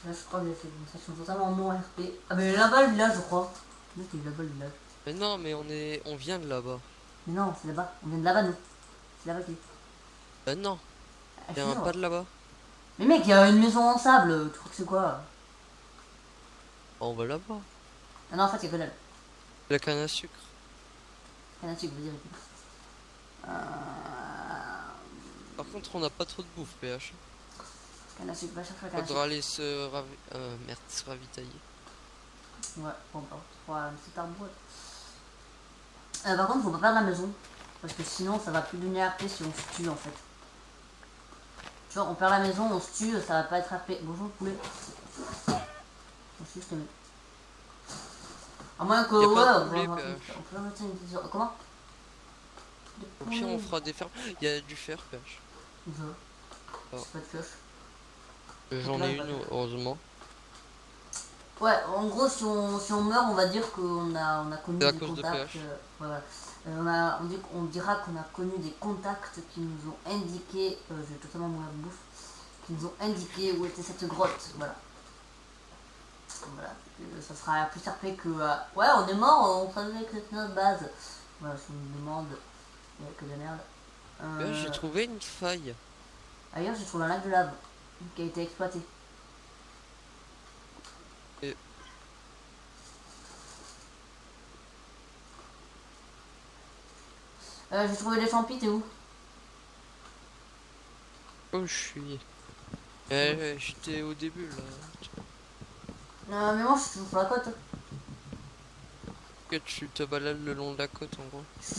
[SPEAKER 1] Là je crois que j'ai fait une session totalement non RP. Ah mais là-bas le village je crois. Oui, c'est là-bas le village.
[SPEAKER 2] Mais non, mais on vient de là-bas.
[SPEAKER 1] Mais non, c'est là-bas. On vient de là-bas nous. C'est là-bas qui est.
[SPEAKER 2] Non,
[SPEAKER 1] Ah,
[SPEAKER 2] y a un pas de là-bas.
[SPEAKER 1] mais mec, il y a une maison en sable, tu crois que c'est quoi?
[SPEAKER 2] On va là-bas.
[SPEAKER 1] Ah non, en fait, il y a que dalle.
[SPEAKER 2] La canne à sucre.
[SPEAKER 1] Canne à sucre, vous dire.
[SPEAKER 2] Par contre, on n'a pas trop de bouffe, PH.
[SPEAKER 1] Canne à sucre, va chercher la canne à
[SPEAKER 2] Faudra
[SPEAKER 1] sucre.
[SPEAKER 2] aller merde, se ravitailler.
[SPEAKER 1] Ouais, bon, bah, on fera un petit arbre. Par contre, faut pas perdre la maison. Parce que sinon, ça va plus donner RP si on se tue en fait. Tu vois, on perd la maison, on se tue, ça va pas être RP. Bonjour, poulet. Aussi, je te mets. À moins que,
[SPEAKER 2] Y a
[SPEAKER 1] ouais,
[SPEAKER 2] pas de
[SPEAKER 1] on
[SPEAKER 2] poulet,
[SPEAKER 1] peut
[SPEAKER 2] PH.
[SPEAKER 1] mettre une petite. Comment?
[SPEAKER 2] Au pire, on fera des fermes. Il y a du fer, PH.
[SPEAKER 1] Ça.
[SPEAKER 2] Oh.
[SPEAKER 1] Pas de cloche.
[SPEAKER 2] J'en ai une, heureusement.
[SPEAKER 1] Ouais, en gros, si on meurt, on va dire qu'on on a connu
[SPEAKER 2] C'est à
[SPEAKER 1] des
[SPEAKER 2] cause de
[SPEAKER 1] contacts.
[SPEAKER 2] PH.
[SPEAKER 1] Voilà. On dira qu'on a connu des contacts qui nous ont indiqué, je vais totalement mourir de bouffe, qui nous ont indiqué où était cette grotte. Voilà. Voilà. Ça sera plus RP que. Ouais, on est mort, on savait que c'était notre base. Voilà, si on nous demande, il n'y a que de merde.
[SPEAKER 2] PH, j'ai trouvé une faille.
[SPEAKER 1] Ailleurs, j'ai trouvé un lac de lave qui a été exploité.
[SPEAKER 2] Et...
[SPEAKER 1] J'ai trouvé les champis, t'es où?
[SPEAKER 2] Oh, je suis. J'étais au début là.
[SPEAKER 1] Mais moi, je suis toujours sur la côte.
[SPEAKER 2] Que tu te balades le long de la côte en gros.
[SPEAKER 1] Je suis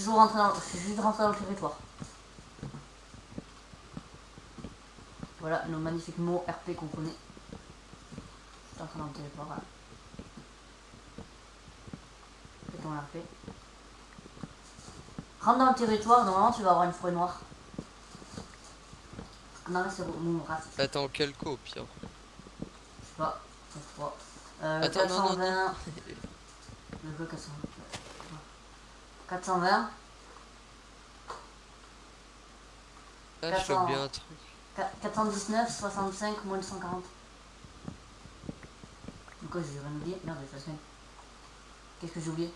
[SPEAKER 1] juste rentré dans le territoire. Voilà nos magnifiques mots RP qu'on connaît. Je suis entré dans le territoire, voilà. Fais-toi un RP. Rentre dans le territoire, normalement tu vas avoir une forêt noire. Non, là c'est mon race.
[SPEAKER 2] Attends, quel co au pire?
[SPEAKER 1] Je sais pas, ça se voit.
[SPEAKER 2] Attends,
[SPEAKER 1] 420.
[SPEAKER 2] non.
[SPEAKER 1] Le jeu 420. 420.
[SPEAKER 2] Là, je fais oublier un truc.
[SPEAKER 1] 419, 65, moins de 140. Quoi, j'ai rien oublié? Merde, j'ai fait la Qu'est-ce que j'ai oublié?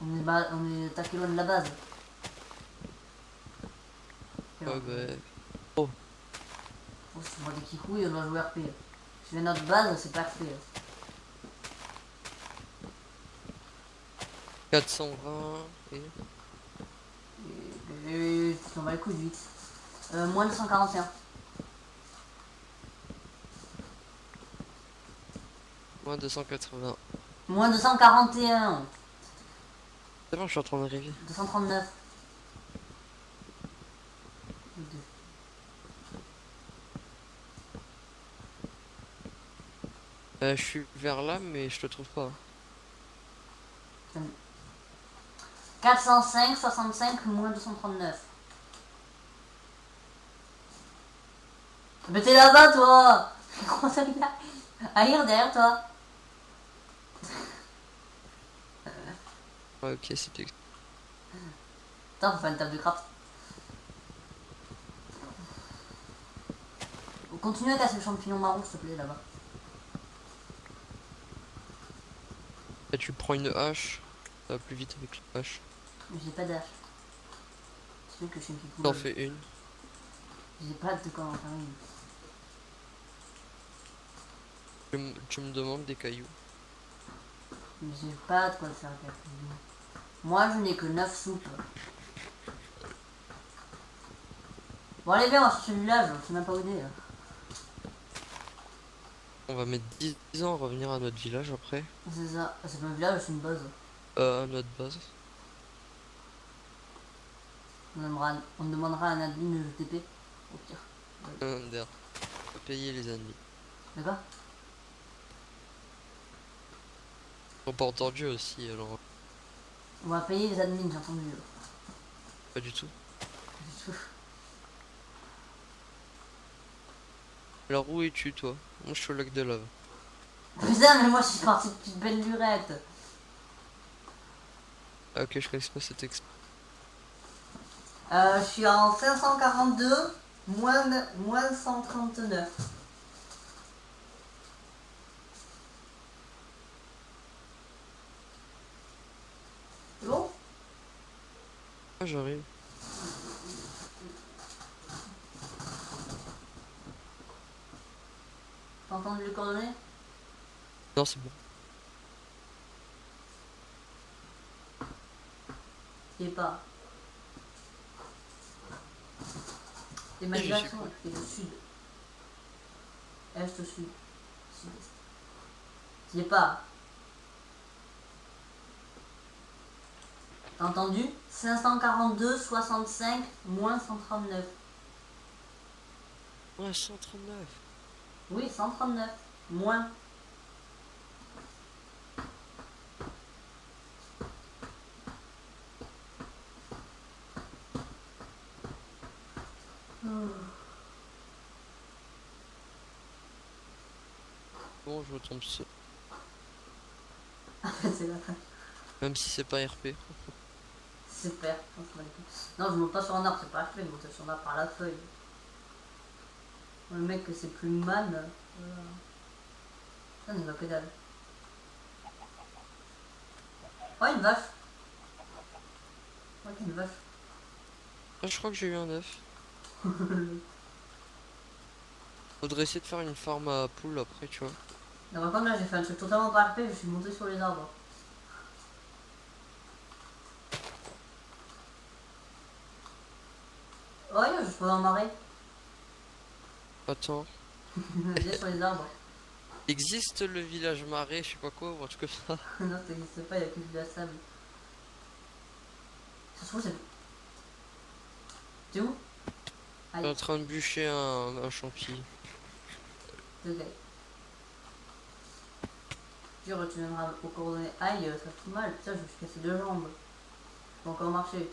[SPEAKER 1] On est attaqué loin de la base.
[SPEAKER 2] Ouais, bah.
[SPEAKER 1] Oh, si on voit des kikouilles, on doit jouer RP. Si c'est notre base, c'est pas RP.
[SPEAKER 2] 420 et...
[SPEAKER 1] Et tu t'en vas les couilles vite. Moins de 141.
[SPEAKER 2] moins 280.
[SPEAKER 1] Moins de 141.
[SPEAKER 2] C'est bon, je suis en train d'arriver.
[SPEAKER 1] 239.
[SPEAKER 2] Je suis vers là, mais je te trouve pas.
[SPEAKER 1] 405, 65, moins 239. Mais t'es là-bas, toi. Comment ça là? Ailleurs, derrière toi.
[SPEAKER 2] Ouais, ok, c'était...
[SPEAKER 1] Attends, faut faire une table de craft. Continue à casser le champignon marron, s'il te plaît, là-bas.
[SPEAKER 2] Là, tu prends une hache. Ça va plus vite avec la hache.
[SPEAKER 1] Mais j'ai pas d'âge. C'est sûr que je suis une qui
[SPEAKER 2] T'en
[SPEAKER 1] coule.
[SPEAKER 2] fais une.
[SPEAKER 1] J'ai pas de comment faire une.
[SPEAKER 2] Tu me demandes des cailloux.
[SPEAKER 1] Mais j'ai pas de quoi faire avec la cuisine. Moi je n'ai que 9 soupes. Bon allez viens, on va chercher le village, je sais même pas où il est.
[SPEAKER 2] On va mettre 10 ans à revenir à notre village après.
[SPEAKER 1] C'est ça, c'est pas un village, c'est une base.
[SPEAKER 2] À notre base.
[SPEAKER 1] On demandera à un admin de TP, au pire.
[SPEAKER 2] D'ailleurs, faut payer les ennemis.
[SPEAKER 1] D'accord.
[SPEAKER 2] Ils ont pas entendu aussi, alors
[SPEAKER 1] On va payer les admins, j'ai entendu.
[SPEAKER 2] pas du tout.
[SPEAKER 1] Du tout.
[SPEAKER 2] Alors où es-tu toi? Moi je suis au lac de lave.
[SPEAKER 1] Putain, mais moi je suis parti de petite belle lurette.
[SPEAKER 2] Ah ok, je connais pas cette exp.
[SPEAKER 1] Je suis en 542, moins 139. C'est bon?
[SPEAKER 2] Ah j'arrive.
[SPEAKER 1] T'as entendu les coordonnées?
[SPEAKER 2] Non c'est bon.
[SPEAKER 1] Et pas. Et ma
[SPEAKER 2] Et je suis
[SPEAKER 1] direction,
[SPEAKER 2] pas.
[SPEAKER 1] c'est le sud. Est au sud. Sud-est. T'y es pas. T'as entendu? 542, 65, moins 139.
[SPEAKER 2] Ouais 139.
[SPEAKER 1] Oui, 139. Moins.
[SPEAKER 2] Bon je retombe seul.
[SPEAKER 1] C'est la fin.
[SPEAKER 2] Même si c'est pas RP.
[SPEAKER 1] Super. Non, je monte pas sur un arbre, c'est pas la feuille, je monte sur un arbre par la feuille. Le mec, c'est plus man. Ça n'est pas que dalle. Oh, une vache. Ouais, une vache.
[SPEAKER 2] Ah je crois que j'ai eu un œuf. Faudrait essayer de faire une farm à poules après tu vois.
[SPEAKER 1] Non, par contre, là, j'ai fait un truc totalement pas RP, je suis monté sur les arbres. Oh, yo, je peux en marrer.
[SPEAKER 2] Attends.
[SPEAKER 1] Viens sur les arbres.
[SPEAKER 2] Existe le village marais, je sais pas quoi, ou un truc comme ça.
[SPEAKER 1] Non, ça n'existe pas, il n'y a que de la sable. Ça se trouve, c'est. T'es où?
[SPEAKER 2] Je suis en train de bûcher un champi.
[SPEAKER 1] Ok. Jure, tu viendras aux coordonnées. Aïe, ça fait mal. Putain, je me suis cassé 2 jambes. Je peux encore marcher.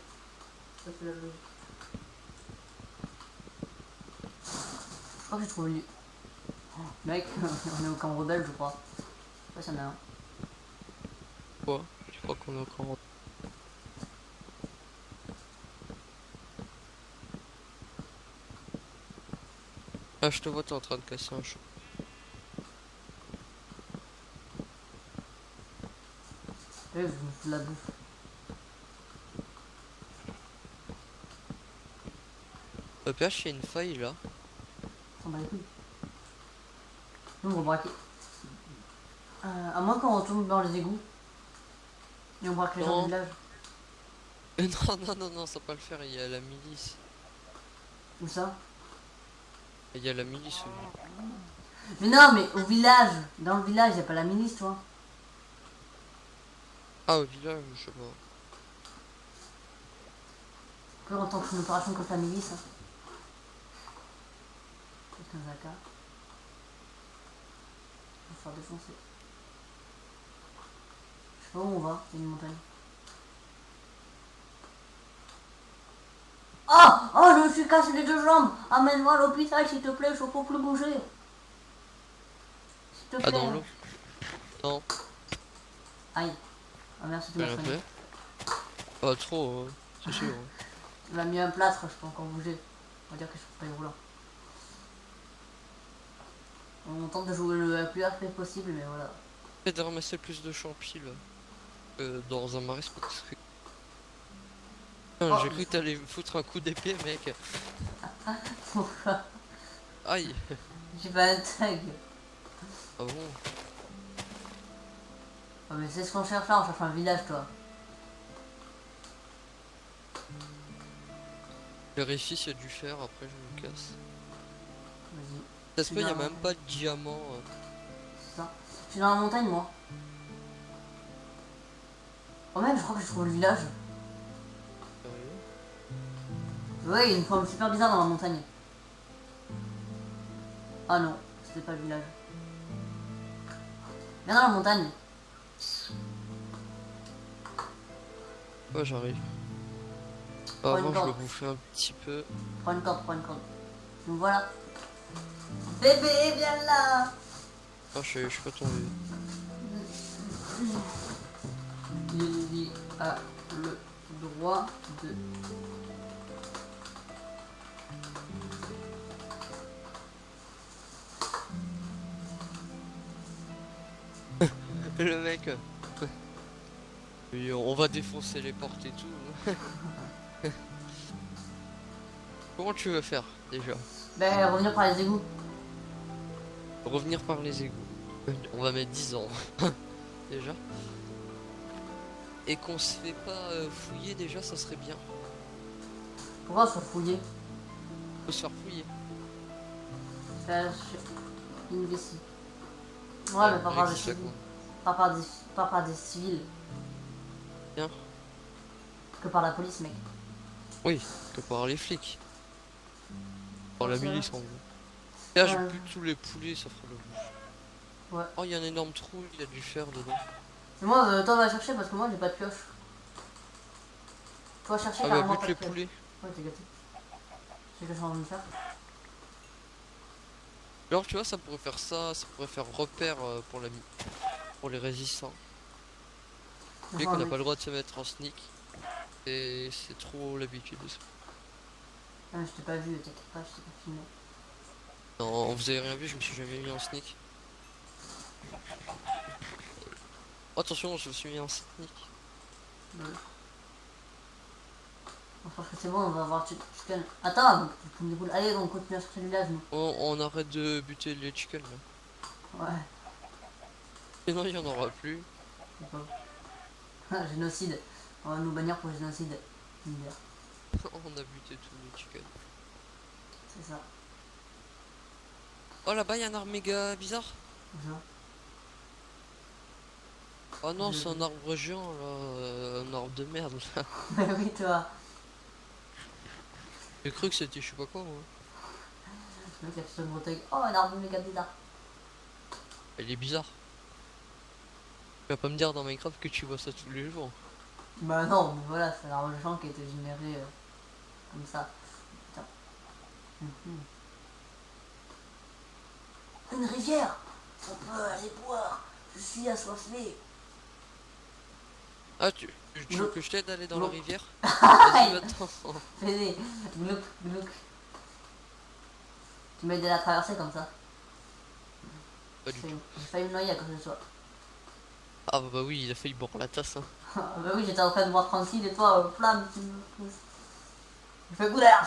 [SPEAKER 1] Ça fait la logique. Je crois que j'ai trouvé lui. Oh, mec, on est au camp rebelle, je crois. Je sais pas s'il y en a un.
[SPEAKER 2] Quoi? Je crois qu'on est encore en... Ah je te vois, t'es en train de casser un champ.
[SPEAKER 1] Je me fous de la bouffe.
[SPEAKER 2] PH, il y a une faille là.
[SPEAKER 1] On va les couilles. Nous, on va braquer. À moins qu'on retourne dans les égouts. Et on braque les gens
[SPEAKER 2] Non.
[SPEAKER 1] du village.
[SPEAKER 2] Non, non, non, non, ça va pas le faire, il y a la milice.
[SPEAKER 1] Où ça?
[SPEAKER 2] Il y a la milice au village.
[SPEAKER 1] Mais non, mais au village. Dans le village, y a pas la milice, toi.
[SPEAKER 2] Ah, au village, je sais pas.
[SPEAKER 1] On peut entendre une opération contre la milice. Hein. C'est un Zaka. On va se faire défoncer. Je sais pas où on va, c'est une montagne. Oh! Oh, je me suis cassé les 2 jambes! Amène-moi à l'hôpital, s'il te plaît, je peux plus bouger. S'il te
[SPEAKER 2] Ah,
[SPEAKER 1] plaît.
[SPEAKER 2] dans l'eau? Non,
[SPEAKER 1] Aïe. Ah merde, c'était
[SPEAKER 2] j'ai
[SPEAKER 1] ma
[SPEAKER 2] rien
[SPEAKER 1] fenêtre.
[SPEAKER 2] fait. Pas trop, c'est sûr.
[SPEAKER 1] Il m'a mis un plâtre, je peux encore bouger. On va dire que je suis pas roulant. On tente de jouer le plus rapide possible, mais voilà.
[SPEAKER 2] Peut-être de ramasser plus de champis là. dans un marais, c'est pas très...
[SPEAKER 1] Oh,
[SPEAKER 2] J'ai cru que t'allais me foutre un coup d'épée, mec.
[SPEAKER 1] pourquoi?
[SPEAKER 2] Aïe.
[SPEAKER 1] J'ai pas un tag.
[SPEAKER 2] Ah bon?
[SPEAKER 1] Oh, mais c'est ce qu'on cherche là, on cherche un village, toi.
[SPEAKER 2] Je vérifie s'il y a du fer, après je me casse.
[SPEAKER 1] Vas-y.
[SPEAKER 2] Ça
[SPEAKER 1] Je
[SPEAKER 2] se
[SPEAKER 1] suis
[SPEAKER 2] peut, il y
[SPEAKER 1] dans
[SPEAKER 2] a
[SPEAKER 1] la
[SPEAKER 2] même
[SPEAKER 1] montagne.
[SPEAKER 2] pas de diamant.
[SPEAKER 1] C'est ça. Je suis dans la montagne, moi. Oh, même, je crois que je trouve le village.
[SPEAKER 2] Sérieux?
[SPEAKER 1] Ouais, il y a une forme super bizarre dans la montagne. Ah non, c'était pas le village. Viens dans la montagne.
[SPEAKER 2] Ouais, j'arrive.
[SPEAKER 1] Prends une
[SPEAKER 2] Avant, je
[SPEAKER 1] corde.
[SPEAKER 2] le bouffais un petit peu.
[SPEAKER 1] Prends une corde, prends une corde. Donc voilà. Bébé, viens là.
[SPEAKER 2] Ah, je suis pas tombé.
[SPEAKER 1] Il a le droit de...
[SPEAKER 2] Le mec. Oui, on va défoncer les portes et tout. Comment tu veux faire déjà?
[SPEAKER 1] Ben, revenir par les égouts.
[SPEAKER 2] Revenir par les égouts. On va mettre 10 ans. Déjà. Et qu'on se fait pas fouiller déjà, ça serait bien.
[SPEAKER 1] Pourquoi se fouiller?
[SPEAKER 2] Faut se faire fouiller.
[SPEAKER 1] Faire une vessie. Ouais, mais pas par des
[SPEAKER 2] existe, là,
[SPEAKER 1] civils.
[SPEAKER 2] quoi.
[SPEAKER 1] Pas par des civils.
[SPEAKER 2] Bien.
[SPEAKER 1] Que par la police, mec.
[SPEAKER 2] Oui, que par les flics. Par
[SPEAKER 1] Oh,
[SPEAKER 2] la
[SPEAKER 1] c'est vrai.
[SPEAKER 2] milice en gros. Là, je
[SPEAKER 1] Ouais.
[SPEAKER 2] bute tous les poulets, ça fera le bouffe.
[SPEAKER 1] Ouais.
[SPEAKER 2] Oh, il y a un énorme trou, il y a du fer dedans.
[SPEAKER 1] Mais moi, toi, va chercher parce que moi, j'ai pas de pioche. Toi, chercher
[SPEAKER 2] Ah bah,
[SPEAKER 1] carrément
[SPEAKER 2] bute
[SPEAKER 1] pas de
[SPEAKER 2] les
[SPEAKER 1] pioche.
[SPEAKER 2] poulets.
[SPEAKER 1] Ouais, t'es gâté. C'est ce que je suis en train de faire.
[SPEAKER 2] Alors, tu vois, ça pourrait faire ça, ça pourrait faire repère pour pour les résistants. Vu
[SPEAKER 1] Enfin,
[SPEAKER 2] qu'on n'a
[SPEAKER 1] mec.
[SPEAKER 2] pas le droit de se mettre en sneak. Et c'est trop l'habitude de ça.
[SPEAKER 1] Ah, mais je t'ai pas vu, t'inquiète pas, je t'ai pas filmé.
[SPEAKER 2] Non, vous avez rien vu, je me suis jamais mis en sneak. Oh, attention, je me suis mis en sneak.
[SPEAKER 1] Ouais. Je pense que c'est bon, on va avoir chicken. Attends, tu me déroules. Allez, on continue à chercher le village, nous.
[SPEAKER 2] On arrête de buter les chickens là.
[SPEAKER 1] Ouais,
[SPEAKER 2] Sinon, il y en aura plus.
[SPEAKER 1] c'est pas... Ah, génocide. On va nous bannir pour génocide. Univers.
[SPEAKER 2] On a buté tous les chickens.
[SPEAKER 1] C'est ça.
[SPEAKER 2] Oh, là-bas, il y a un arbre méga bizarre.
[SPEAKER 1] C'est ça.
[SPEAKER 2] Oh non, c'est un arbre géant là. Un arbre de merde là.
[SPEAKER 1] Mais oui, toi.
[SPEAKER 2] J'ai cru que c'était je sais pas quoi moi.
[SPEAKER 1] Le mec, il a fait une bouteille. Oh, un arbre méga bizarre.
[SPEAKER 2] Il est bizarre. Tu vas pas me dire dans Minecraft que tu vois ça tous les jours.
[SPEAKER 1] Bah non, mais voilà, c'est un arbre géant qui a été généré comme ça. Putain. Mhm. Une rivière. On peut aller boire. Je suis assoiffé.
[SPEAKER 2] Ah, tu veux que je t'aide à aller dans la
[SPEAKER 1] Non.
[SPEAKER 2] rivière? Vas-y, va-t'en.
[SPEAKER 1] Fais Glouk, glouk. Tu m'aides à la traverser comme ça.
[SPEAKER 2] Pas du tout.
[SPEAKER 1] J'ai failli me noyer à cause de toi.
[SPEAKER 2] Ah bah oui, il a failli boire la tasse hein.
[SPEAKER 1] Ah bah oui, j'étais en train de boire tranquille et toi, flamme, tu me pousses. Je fais goût d'air.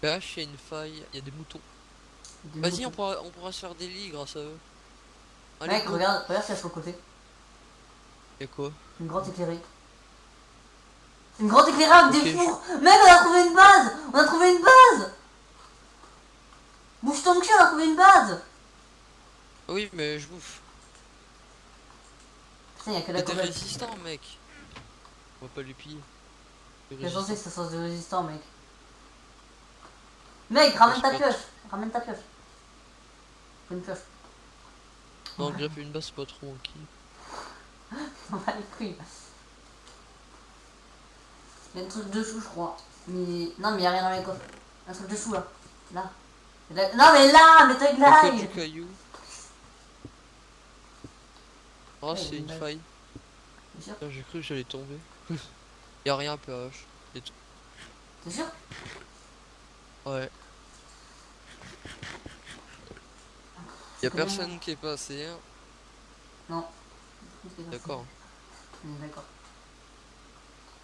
[SPEAKER 2] Là, il y a une faille, il y a des moutons. Vas-y, on pourra se faire des lits grâce à eux. Allez,
[SPEAKER 1] Mec,
[SPEAKER 2] go.
[SPEAKER 1] regarde ce qu'il y a sur le côté.
[SPEAKER 2] Y'a quoi?
[SPEAKER 1] Une grotte éclairée. Une grotte éclairée avec
[SPEAKER 2] Ok,
[SPEAKER 1] des fours. Mec, on a trouvé une base. On a trouvé une base. Bouge ton cul, on a trouvé une base.
[SPEAKER 2] Oui, mais je bouffe.
[SPEAKER 1] Putain, y'a que
[SPEAKER 2] Il y
[SPEAKER 1] la
[SPEAKER 2] a des
[SPEAKER 1] cobble.
[SPEAKER 2] résistants, mec. On va pas les piller. Les
[SPEAKER 1] T'es censé
[SPEAKER 2] résistants.
[SPEAKER 1] que ça soit des résistants, mec. Mec, ramène ta
[SPEAKER 2] Spot.
[SPEAKER 1] pioche. Ramène ta pioche. Faut une pioche.
[SPEAKER 2] Non, greffer une base, c'est pas trop tranquille.
[SPEAKER 1] On va les couilles. Il y a un truc dessous, je crois. Mais... Non, mais il y a rien dans les coffres. Un truc dessous, là. Là. Non, mais là, mais t'as que
[SPEAKER 2] Y'a que
[SPEAKER 1] l'ail.
[SPEAKER 2] du caillou. Oh,
[SPEAKER 1] Ouais,
[SPEAKER 2] c'est une
[SPEAKER 1] base.
[SPEAKER 2] faille.
[SPEAKER 1] T'es sûr?
[SPEAKER 2] Putain, j'ai cru que j'allais tomber. Y'a rien, PH. Et tout.
[SPEAKER 1] T'es sûr?
[SPEAKER 2] Ouais. Y'a personne qui est passé. Hein.
[SPEAKER 1] Non.
[SPEAKER 2] D'accord.
[SPEAKER 1] On est d'accord.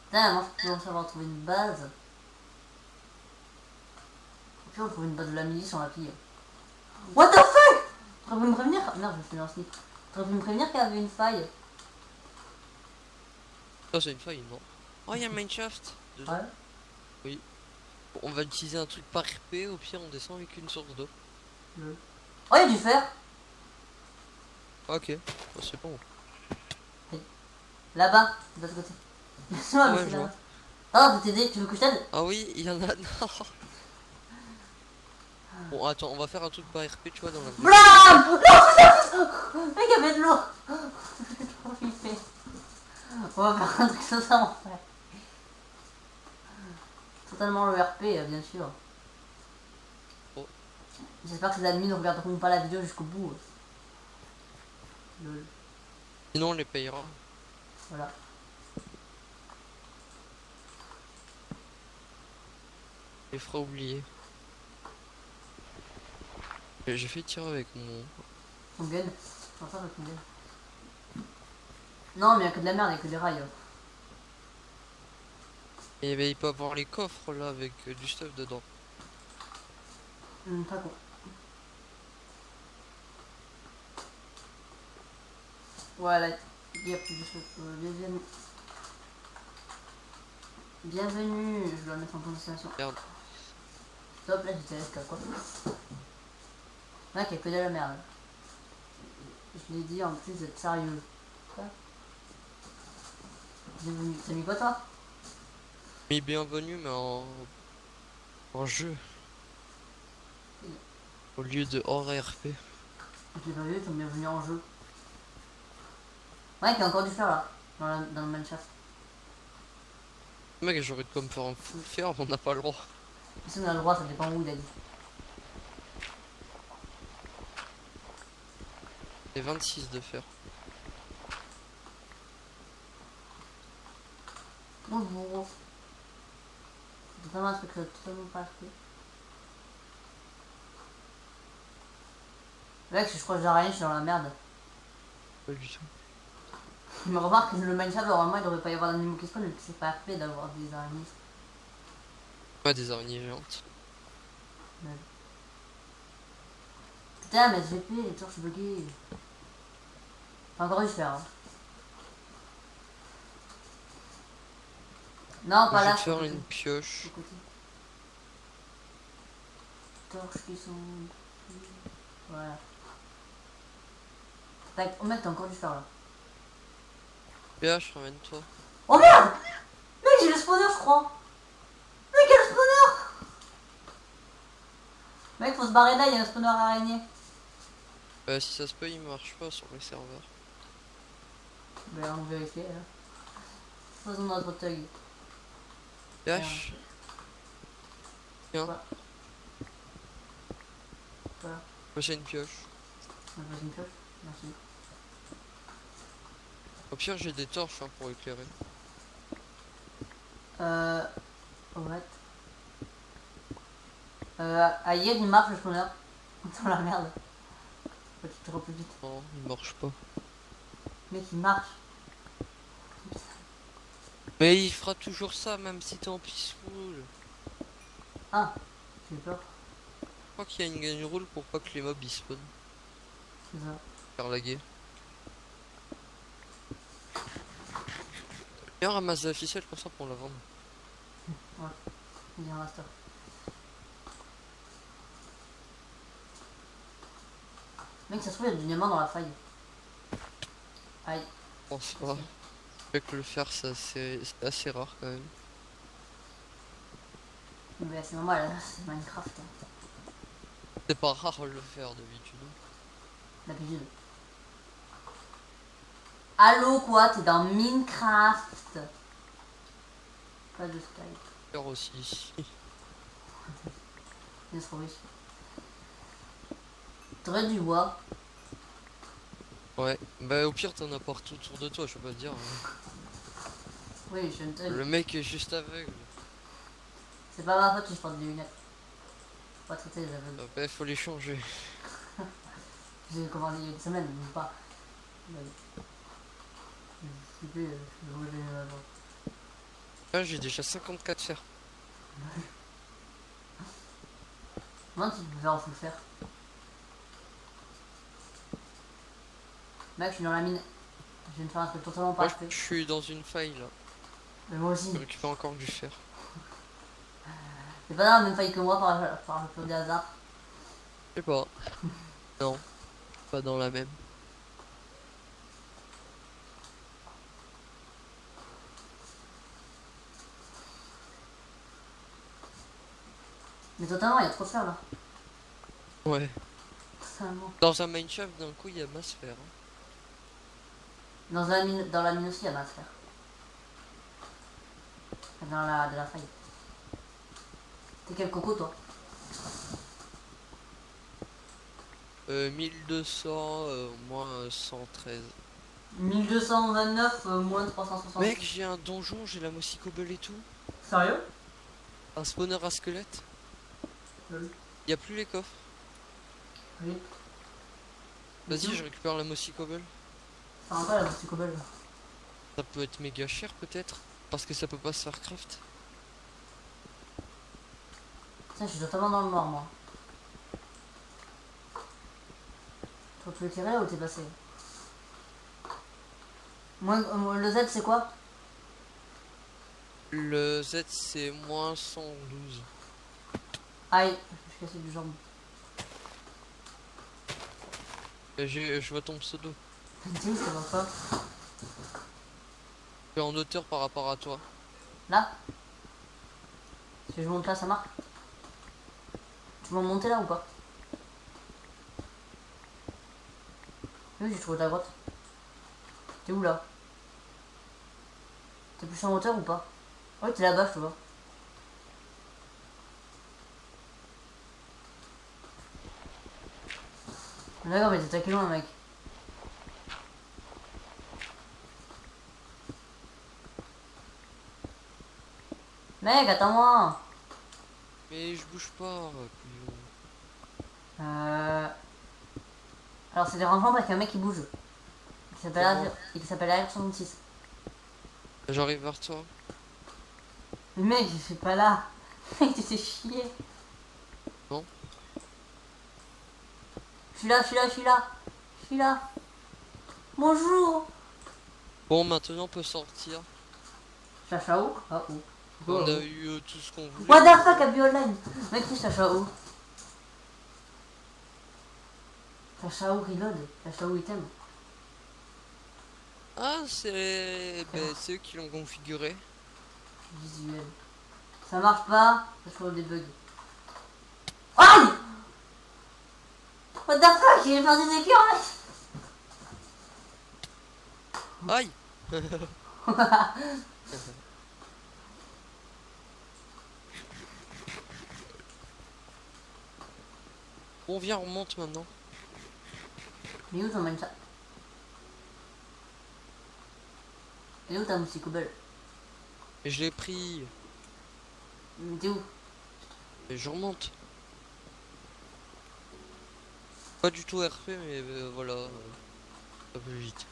[SPEAKER 1] Putain, moi je pense avoir trouvé une base. Et puis on trouve une base de la milice, on la pille. What the fuck? T'aurais pu me prévenir? Merde, je fais un sneak. T'aurais pu me prévenir qu'il y avait une faille.
[SPEAKER 2] Ça, c'est une faille, non? Oh, il y a Minecraft dedans.
[SPEAKER 1] Ouais.
[SPEAKER 2] Oui. Bon, on va utiliser un truc par RP, au pire, on descend avec une source d'eau.
[SPEAKER 1] Oh, il y a du fer.
[SPEAKER 2] Ok, oh, c'est bon.
[SPEAKER 1] Là-bas, de l'autre côté. Laisse-moi, mais
[SPEAKER 2] Ouais,
[SPEAKER 1] c'est
[SPEAKER 2] je vois.
[SPEAKER 1] là. Oh, je vais t'aider, tu veux que je t'aide?
[SPEAKER 2] Ah oui, il y en a. Non. Bon, attends, on va faire un truc par RP, tu vois, dans la vraie vie.
[SPEAKER 1] Blam! Mec, il y avait de l'eau. J'ai trop flippé. On va faire un truc totalement fait. Totalement le RP, bien sûr.
[SPEAKER 2] Oh.
[SPEAKER 1] J'espère que les admins ne regarderont pas la vidéo jusqu'au bout. Lol.
[SPEAKER 2] Sinon, on les payera.
[SPEAKER 1] Voilà.
[SPEAKER 2] On les fera oublier. J'ai fait tirer avec mon.
[SPEAKER 1] On gagne. Enfin, ça, on gagne. Non, mais il n'y a que de la merde, il n'y a que des rails.
[SPEAKER 2] Et ben, il peut avoir les coffres là avec du stuff dedans.
[SPEAKER 1] Pas con. Voilà, il y a plus de choses. Bienvenue. Bienvenue. Je dois le mettre en conversation.
[SPEAKER 2] Merde.
[SPEAKER 1] Stop, là, j'étais resté à quoi? Mec, il n'y a que de la merde. Je l'ai dit en plus d'être sérieux. Quoi? Bienvenue. T'as mis quoi, toi?
[SPEAKER 2] Mais bienvenue, mais en jeu. Au lieu de hors RP.
[SPEAKER 1] Je l'ai pas vu, ton bienvenue en jeu. Ouais, il y a encore du fer là, dans le Minecraft.
[SPEAKER 2] Mec, j'aurais de quoi me faire un full fer, mais on n'a pas le droit.
[SPEAKER 1] Si on a le droit, ça dépend où il a dit.
[SPEAKER 2] Et 26 de fer.
[SPEAKER 1] Bonjour. C'est totalement un truc totalement pas acheté. Mec, je crois que j'ai rien, je suis dans la merde.
[SPEAKER 2] Pas du tout.
[SPEAKER 1] Je me remarque que le Minecraft, normalement, il devrait pas y avoir d'animaux qui spawnent, mais c'est pas fait d'avoir des araignées.
[SPEAKER 2] Ouais, des araignées géantes.
[SPEAKER 1] Ouais. Putain, mais GP, les torches buggées. T'as encore du fer, hein. Non,
[SPEAKER 2] Je
[SPEAKER 1] pas
[SPEAKER 2] vais
[SPEAKER 1] là,
[SPEAKER 2] te
[SPEAKER 1] sur
[SPEAKER 2] faire
[SPEAKER 1] le côté.
[SPEAKER 2] une pioche.
[SPEAKER 1] Sur le côté. Torches qui sont... Voilà. Tac, oh mec, t'as encore du fer là.
[SPEAKER 2] PH, ramène-toi.
[SPEAKER 1] Oh merde! Mec, j'ai le spawner, je crois. Mec, il y a le spawner! Mec, faut se barrer là, il y a un spawner araignée.
[SPEAKER 2] Si ça se peut, il marche pas sur les serveurs.
[SPEAKER 1] Ben, on va vérifier là. Faisons notre tug.
[SPEAKER 2] PH. Tiens,
[SPEAKER 1] Voilà. Voilà.
[SPEAKER 2] j'ai une pioche.
[SPEAKER 1] On va une pioche. Merci.
[SPEAKER 2] Au pire, j'ai des torches hein, pour éclairer.
[SPEAKER 1] What? Hier, il marche le spawner. Dans la merde. Faut que tu te rends plus vite.
[SPEAKER 2] Non, il marche pas.
[SPEAKER 1] Mec, il marche.
[SPEAKER 2] Mais il fera toujours ça, même si t'es en peaceful.
[SPEAKER 1] Ah, j'ai peur.
[SPEAKER 2] Je crois qu'il y a une rule pour pas que les mobs ils spawnent.
[SPEAKER 1] C'est ça.
[SPEAKER 2] Faire laguer. Et on ramasse de la ficelle comme ça pour la vendre.
[SPEAKER 1] Ouais, il y a un master. Mec, ça se trouve, il y a du diamant dans la faille. Aïe.
[SPEAKER 2] Je pense pas. Avec le fer, c'est assez rare quand même.
[SPEAKER 1] Mais c'est normal, c'est Minecraft. Hein.
[SPEAKER 2] C'est pas rare le faire d'habitude.
[SPEAKER 1] D'habitude. Allô, quoi? T'es dans Minecraft? Pas de Skype.
[SPEAKER 2] Faire aussi ici.
[SPEAKER 1] Bien sûr, oui. T'aurais dû voir.
[SPEAKER 2] Ouais, bah au pire t'en as partout autour de toi, je peux pas te dire. Hein.
[SPEAKER 1] Oui, je ne te...
[SPEAKER 2] Le mec est juste aveugle.
[SPEAKER 1] C'est pas ma faute si je porte des lunettes. Faut pas traiter les aveugles.
[SPEAKER 2] Bah faut les changer.
[SPEAKER 1] J'ai commandé il y a une semaine, même pas. Ouais. Je suis brûlé avant.
[SPEAKER 2] Là, j'ai déjà 54 fer.
[SPEAKER 1] Moi, tu peux faire en full faire. Mec, je suis dans la mine. Je viens de faire un truc totalement
[SPEAKER 2] Moi,
[SPEAKER 1] parfait.
[SPEAKER 2] je suis dans une faille là.
[SPEAKER 1] Mais moi aussi.
[SPEAKER 2] Je récupère encore du fer.
[SPEAKER 1] C'est pas dans la même faille que moi par le pur des hasards.
[SPEAKER 2] Je sais pas. Non, pas dans la même.
[SPEAKER 1] Mais totalement, il y a trop de fer là.
[SPEAKER 2] Ouais.
[SPEAKER 1] Totalement.
[SPEAKER 2] Dans un mineshaft, d'un coup, il y a masse fer. Hein.
[SPEAKER 1] Dans la mine aussi, il y a masse fer. Dans la faille. T'es quel coco toi?
[SPEAKER 2] 1200 moins 113.
[SPEAKER 1] 1229 moins 360.
[SPEAKER 2] Mec, j'ai un donjon, j'ai la mossy cobble et tout.
[SPEAKER 1] Sérieux?
[SPEAKER 2] Un spawner à squelette.
[SPEAKER 1] Lol.
[SPEAKER 2] Y a plus les coffres.
[SPEAKER 1] Oui.
[SPEAKER 2] Vas-y, je récupère la mossy cobble.
[SPEAKER 1] Ça rend pas la petite cobble là.
[SPEAKER 2] Ça peut être méga cher peut-être. Parce que ça peut pas se faire craft.
[SPEAKER 1] Tiens, je suis totalement dans le noir moi. Toi, tu l'éclairais là où t'es passé? Le Z c'est quoi?
[SPEAKER 2] Le Z c'est moins 112.
[SPEAKER 1] Aïe, je suis cassé du jambon.
[SPEAKER 2] Je vois ton pseudo.
[SPEAKER 1] Dis, ça va pas.
[SPEAKER 2] Je suis en hauteur par rapport à toi.
[SPEAKER 1] Là? Si je monte là, ça marche? Tu m'as monté là ou pas? Oui, j'ai trouvé ta grotte. T'es où là? T'es plus en hauteur ou pas? Ouais, t'es là-bas, je te vois. D'accord, mais t'es à quel loin, mec? Mec, attends-moi!
[SPEAKER 2] Mais je bouge pas. Couillon.
[SPEAKER 1] Alors, c'est dérangeant parce qu'il y a un mec qui bouge. Il s'appelle AR66.
[SPEAKER 2] J'arrive vers toi.
[SPEAKER 1] Mais mec, je suis pas là. Mec, tu t'es chier.
[SPEAKER 2] Non.
[SPEAKER 1] Je suis là, je suis là, je suis là. Je suis là. Bonjour.
[SPEAKER 2] Bon, maintenant on peut sortir.
[SPEAKER 1] Chacha où? Ah, où?
[SPEAKER 2] On a eu tout ce qu'on voulait.
[SPEAKER 1] What the fuck, Abby Online? Mec, c'est Chacha où? Chacha où reload? Chacha où item?
[SPEAKER 2] Ah, c'est ceux qui l'ont configuré.
[SPEAKER 1] Visuel. Ça marche pas, ça trouve des bugs. Aïe! What the fuck? J'ai perdu des cœurs,
[SPEAKER 2] Aïe. Bon, viens, on monte maintenant.
[SPEAKER 1] Mais où ton mindset? Et où ta musique cobble?
[SPEAKER 2] Et je l'ai pris.
[SPEAKER 1] T'es où?
[SPEAKER 2] Et je remonte. Pas du tout RP, mais voilà. Ça peut vite.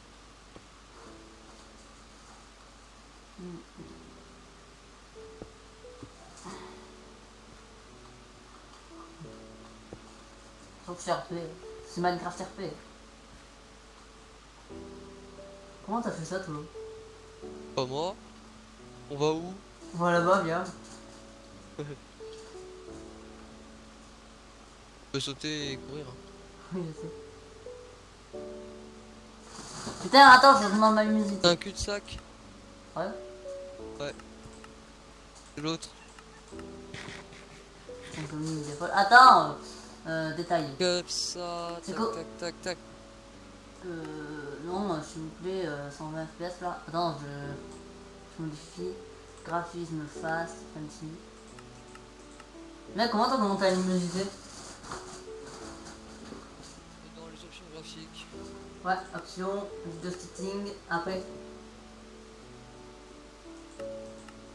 [SPEAKER 1] Faut que c'est RP. C'est Minecraft RP. Comment t'as fait ça, toi?
[SPEAKER 2] Pas moi. On va où?
[SPEAKER 1] On va là-bas, viens.
[SPEAKER 2] On peut sauter et courir. Hein.
[SPEAKER 1] Oui, je sais. Putain, attends, je demande ma musique.
[SPEAKER 2] Un cul-de-sac.
[SPEAKER 1] Ouais.
[SPEAKER 2] Ouais. C'est l'autre.
[SPEAKER 1] On peut miser des fois. Attends, détail.
[SPEAKER 2] Comme ça.
[SPEAKER 1] C'est
[SPEAKER 2] Tac,
[SPEAKER 1] quoi?
[SPEAKER 2] tac, tac, tac.
[SPEAKER 1] Non, s'il vous plaît, 120 FPS là. Attends, je modifie. Graphisme fast, fancy. Mec, comment t'as monté la luminosité?
[SPEAKER 2] Dans les options graphiques.
[SPEAKER 1] Ouais, option, vidéo setting, après.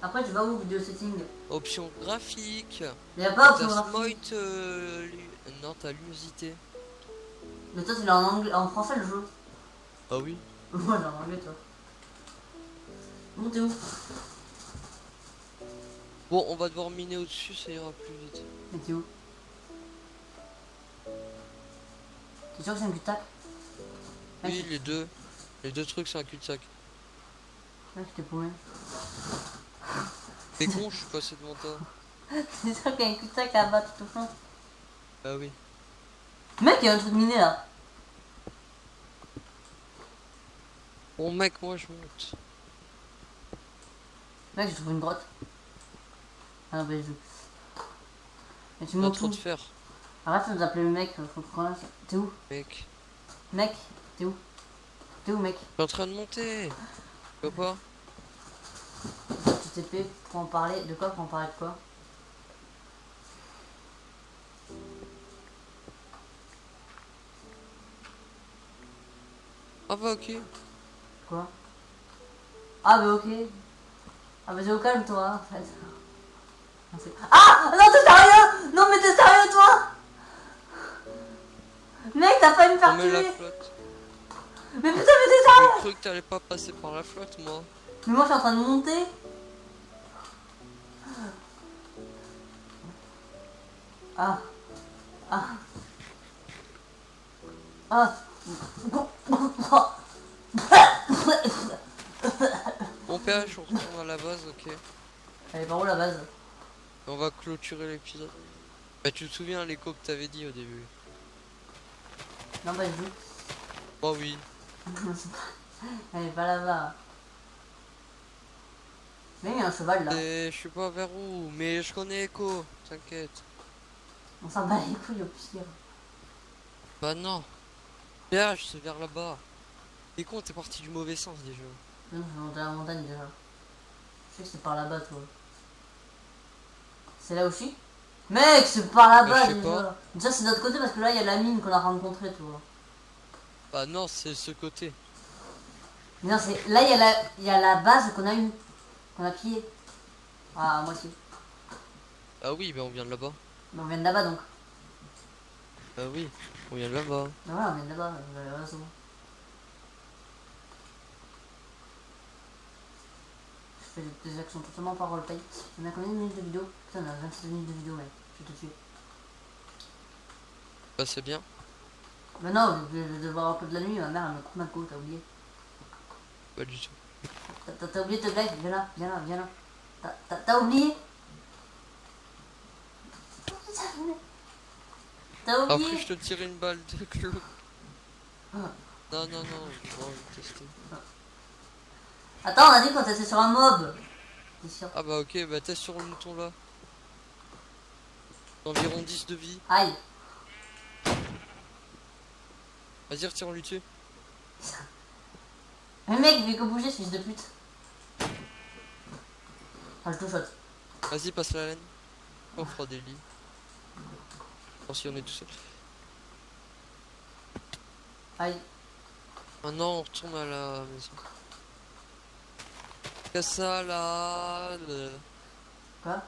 [SPEAKER 1] Après, tu vas où, vidéo setting?
[SPEAKER 2] Option graphique.
[SPEAKER 1] Y'a pas option
[SPEAKER 2] T'as
[SPEAKER 1] graphique.
[SPEAKER 2] Smite. Non, t'as luminosité.
[SPEAKER 1] Mais toi, tu l'as en anglais, en français le jeu.
[SPEAKER 2] Ah oui.
[SPEAKER 1] Moi, j'ai en anglais, toi. Bon, t'es où?
[SPEAKER 2] Bon, on va devoir miner au-dessus, ça ira plus vite.
[SPEAKER 1] Mais t'es où? T'es sûr que c'est un cul-de-sac? Mec,
[SPEAKER 2] Oui, les deux trucs, c'est un cul-de-sac.
[SPEAKER 1] mec, je t'ai paumé.
[SPEAKER 2] T'es con, je suis passé devant toi.
[SPEAKER 1] C'est sûr qu'il y a un cul-de-sac là-bas tout au fond.
[SPEAKER 2] Ah oui.
[SPEAKER 1] Mec, il y a un truc miné là.
[SPEAKER 2] Bon, mec, moi je monte.
[SPEAKER 1] Mec, j'ai trouvé une grotte. Ah non, bah, je... Mais tu
[SPEAKER 2] T'as
[SPEAKER 1] montes
[SPEAKER 2] trop
[SPEAKER 1] où?
[SPEAKER 2] de fer,
[SPEAKER 1] Arrête de nous appeler le mec, faut qu'on commence. T'es où?
[SPEAKER 2] mec.
[SPEAKER 1] Mec, t'es où? T'es où, mec?
[SPEAKER 2] Je suis en train de monter. Tu vois pas?
[SPEAKER 1] Tu t'es fait pour en parler. De quoi? Pour en parler de quoi?
[SPEAKER 2] Ah bah ok.
[SPEAKER 1] Quoi? Ah bah ok. Ah bah c'est au calme toi, en fait. Ah non, t'es sérieux? Non mais t'es sérieux toi? Mec, t'as failli me
[SPEAKER 2] On
[SPEAKER 1] faire
[SPEAKER 2] met la
[SPEAKER 1] tuer.
[SPEAKER 2] flotte.
[SPEAKER 1] Mais putain, mais t'es
[SPEAKER 2] J'ai
[SPEAKER 1] sérieux?
[SPEAKER 2] cru que t'allais pas passer par la flotte, moi.
[SPEAKER 1] Mais moi je suis en train de monter. Ah. Ah. Ah.
[SPEAKER 2] Bon PH, on retourne à la base, ok. Et
[SPEAKER 1] Elle est par où la base?
[SPEAKER 2] on va clôturer l'épisode. Bah tu te souviens l'écho que t'avais dit au début?
[SPEAKER 1] Non, pas du tout.
[SPEAKER 2] Oh oui.
[SPEAKER 1] Elle est pas là-bas. Mais il y a un cheval là.
[SPEAKER 2] Et je sais pas vers où, mais je connais Echo, t'inquiète.
[SPEAKER 1] On s'en bat les couilles au pire.
[SPEAKER 2] Bah non. PH, c'est vers là-bas. T'es con, t'es parti du mauvais sens déjà.
[SPEAKER 1] Non, je vais monter la montagne déjà. Je sais que c'est par là-bas toi. C'est là où je suis? Mec, c'est par là-bas
[SPEAKER 2] Je sais
[SPEAKER 1] déjà.
[SPEAKER 2] pas.
[SPEAKER 1] Ça c'est de l'autre côté parce que là il y a la mine qu'on a rencontrée, tu vois.
[SPEAKER 2] Bah non, c'est ce côté.
[SPEAKER 1] Mais non, c'est là il y a la base qu'on a eue, qu'on a pillée. Ah, à moitié.
[SPEAKER 2] Ah oui, bah on vient de là-bas.
[SPEAKER 1] Mais on vient de là-bas donc.
[SPEAKER 2] Ah oui, on vient de là-bas.
[SPEAKER 1] Mais voilà, on vient de là-bas. Voilà, c'est bon. Je fais des actions totalement par roleplay. On a combien de minutes de vidéo? Putain, on a 27 minutes de vidéo, mec. Je vais te tuer.
[SPEAKER 2] Bah c'est bien.
[SPEAKER 1] Mais non, je vais devoir un peu de la nuit, ma mère elle me coupe ma côte, t'as oublié.
[SPEAKER 2] Pas du tout.
[SPEAKER 1] T'as oublié de te blague? Viens là, viens là, viens là. T'as oublié? T'as
[SPEAKER 2] Après
[SPEAKER 1] oublié?
[SPEAKER 2] je te tire une balle de clou.
[SPEAKER 1] Ah.
[SPEAKER 2] Non, non, non, j'ai pas envie de tester.
[SPEAKER 1] Attends, on a dit qu'on était sur un mob. T'es sûr?
[SPEAKER 2] Ah bah ok, bah teste sur le mouton là. Environ 10 de vie.
[SPEAKER 1] Aïe.
[SPEAKER 2] Vas-y, retire-lui dessus.
[SPEAKER 1] Mais mec, il fait que bouger, ce fils de pute. Ah, je te shot.
[SPEAKER 2] Vas-y, passe la laine. On fera des lits. Oh, si on est tout seul.
[SPEAKER 1] Aïe.
[SPEAKER 2] Maintenant, on retourne à la maison. Qu'est-ce ça là
[SPEAKER 1] Quoi?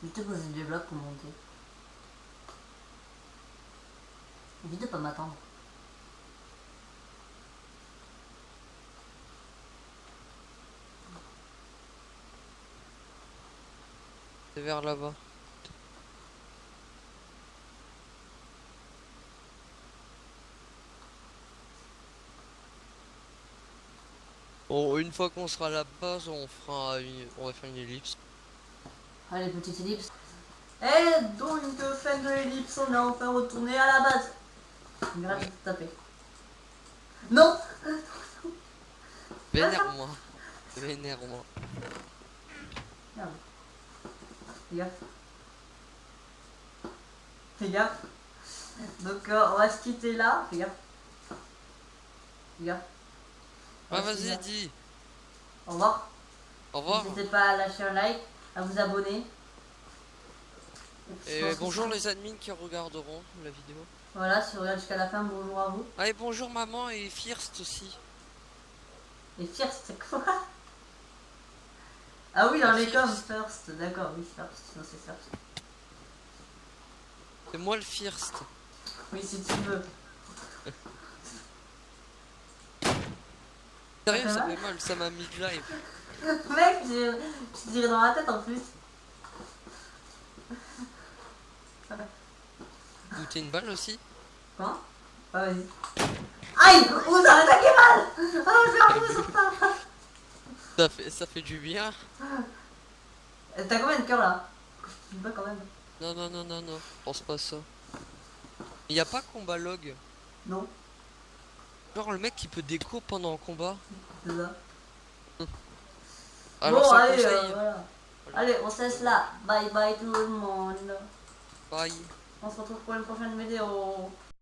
[SPEAKER 1] Je vais te poser des blocs pour monter. Évite de pas m'attendre.
[SPEAKER 2] C'est vers là-bas. Bon, une fois qu'on sera à la base, on va faire une ellipse.
[SPEAKER 1] Allez, petite ellipse. Et donc, fin de l'ellipse, on est enfin retourné à la base. Grave,
[SPEAKER 2] Ouais.
[SPEAKER 1] taper. Non!
[SPEAKER 2] Vénère-moi. Vénère-moi.
[SPEAKER 1] Merde. Fais gaffe. Fais gaffe. Donc, on va se quitter là. Fais gaffe. Fais gaffe. On
[SPEAKER 2] Ah,
[SPEAKER 1] va se quitter
[SPEAKER 2] vas-y,
[SPEAKER 1] là.
[SPEAKER 2] dis.
[SPEAKER 1] Au revoir.
[SPEAKER 2] Au revoir.
[SPEAKER 1] N'hésitez pas à lâcher un like, à vous abonner. Je
[SPEAKER 2] Et
[SPEAKER 1] pense que
[SPEAKER 2] bonjour
[SPEAKER 1] c'est-
[SPEAKER 2] les admins qui regarderont la vidéo.
[SPEAKER 1] Voilà, si vous regardez jusqu'à la fin, bonjour à vous.
[SPEAKER 2] Ah, et bonjour maman et First aussi.
[SPEAKER 1] Et First, c'est quoi? Ah oui, dans les
[SPEAKER 2] First.
[SPEAKER 1] coms, First. D'accord, oui, First. Non, c'est First.
[SPEAKER 2] C'est moi le first.
[SPEAKER 1] Oui, si tu veux.
[SPEAKER 2] Sérieux,
[SPEAKER 1] Ça
[SPEAKER 2] ça
[SPEAKER 1] va
[SPEAKER 2] fait mal, ça m'a mis de live.
[SPEAKER 1] Mec, tu dirais dans la tête en plus.
[SPEAKER 2] Goûter une balle aussi.
[SPEAKER 1] Quoi? Ah, vas-y. Aïe! Ouh, ça m'a attaqué mal! Ah, j'ai un peu sur ça!
[SPEAKER 2] Ça fait du bien.
[SPEAKER 1] T'as combien de cœurs là? Je sais pas quand même.
[SPEAKER 2] Non, non, non, non, non. Je pense pas à ça. Il y a pas combat log.
[SPEAKER 1] Non,
[SPEAKER 2] Genre le mec qui peut déco pendant un combat.
[SPEAKER 1] c'est ça.
[SPEAKER 2] Alors
[SPEAKER 1] Bon,
[SPEAKER 2] ça
[SPEAKER 1] allez,
[SPEAKER 2] conseille.
[SPEAKER 1] voilà. Allez, on se laisse là. Bye bye tout le monde.
[SPEAKER 2] Bye.
[SPEAKER 1] On se retrouve pour une prochaine vidéo.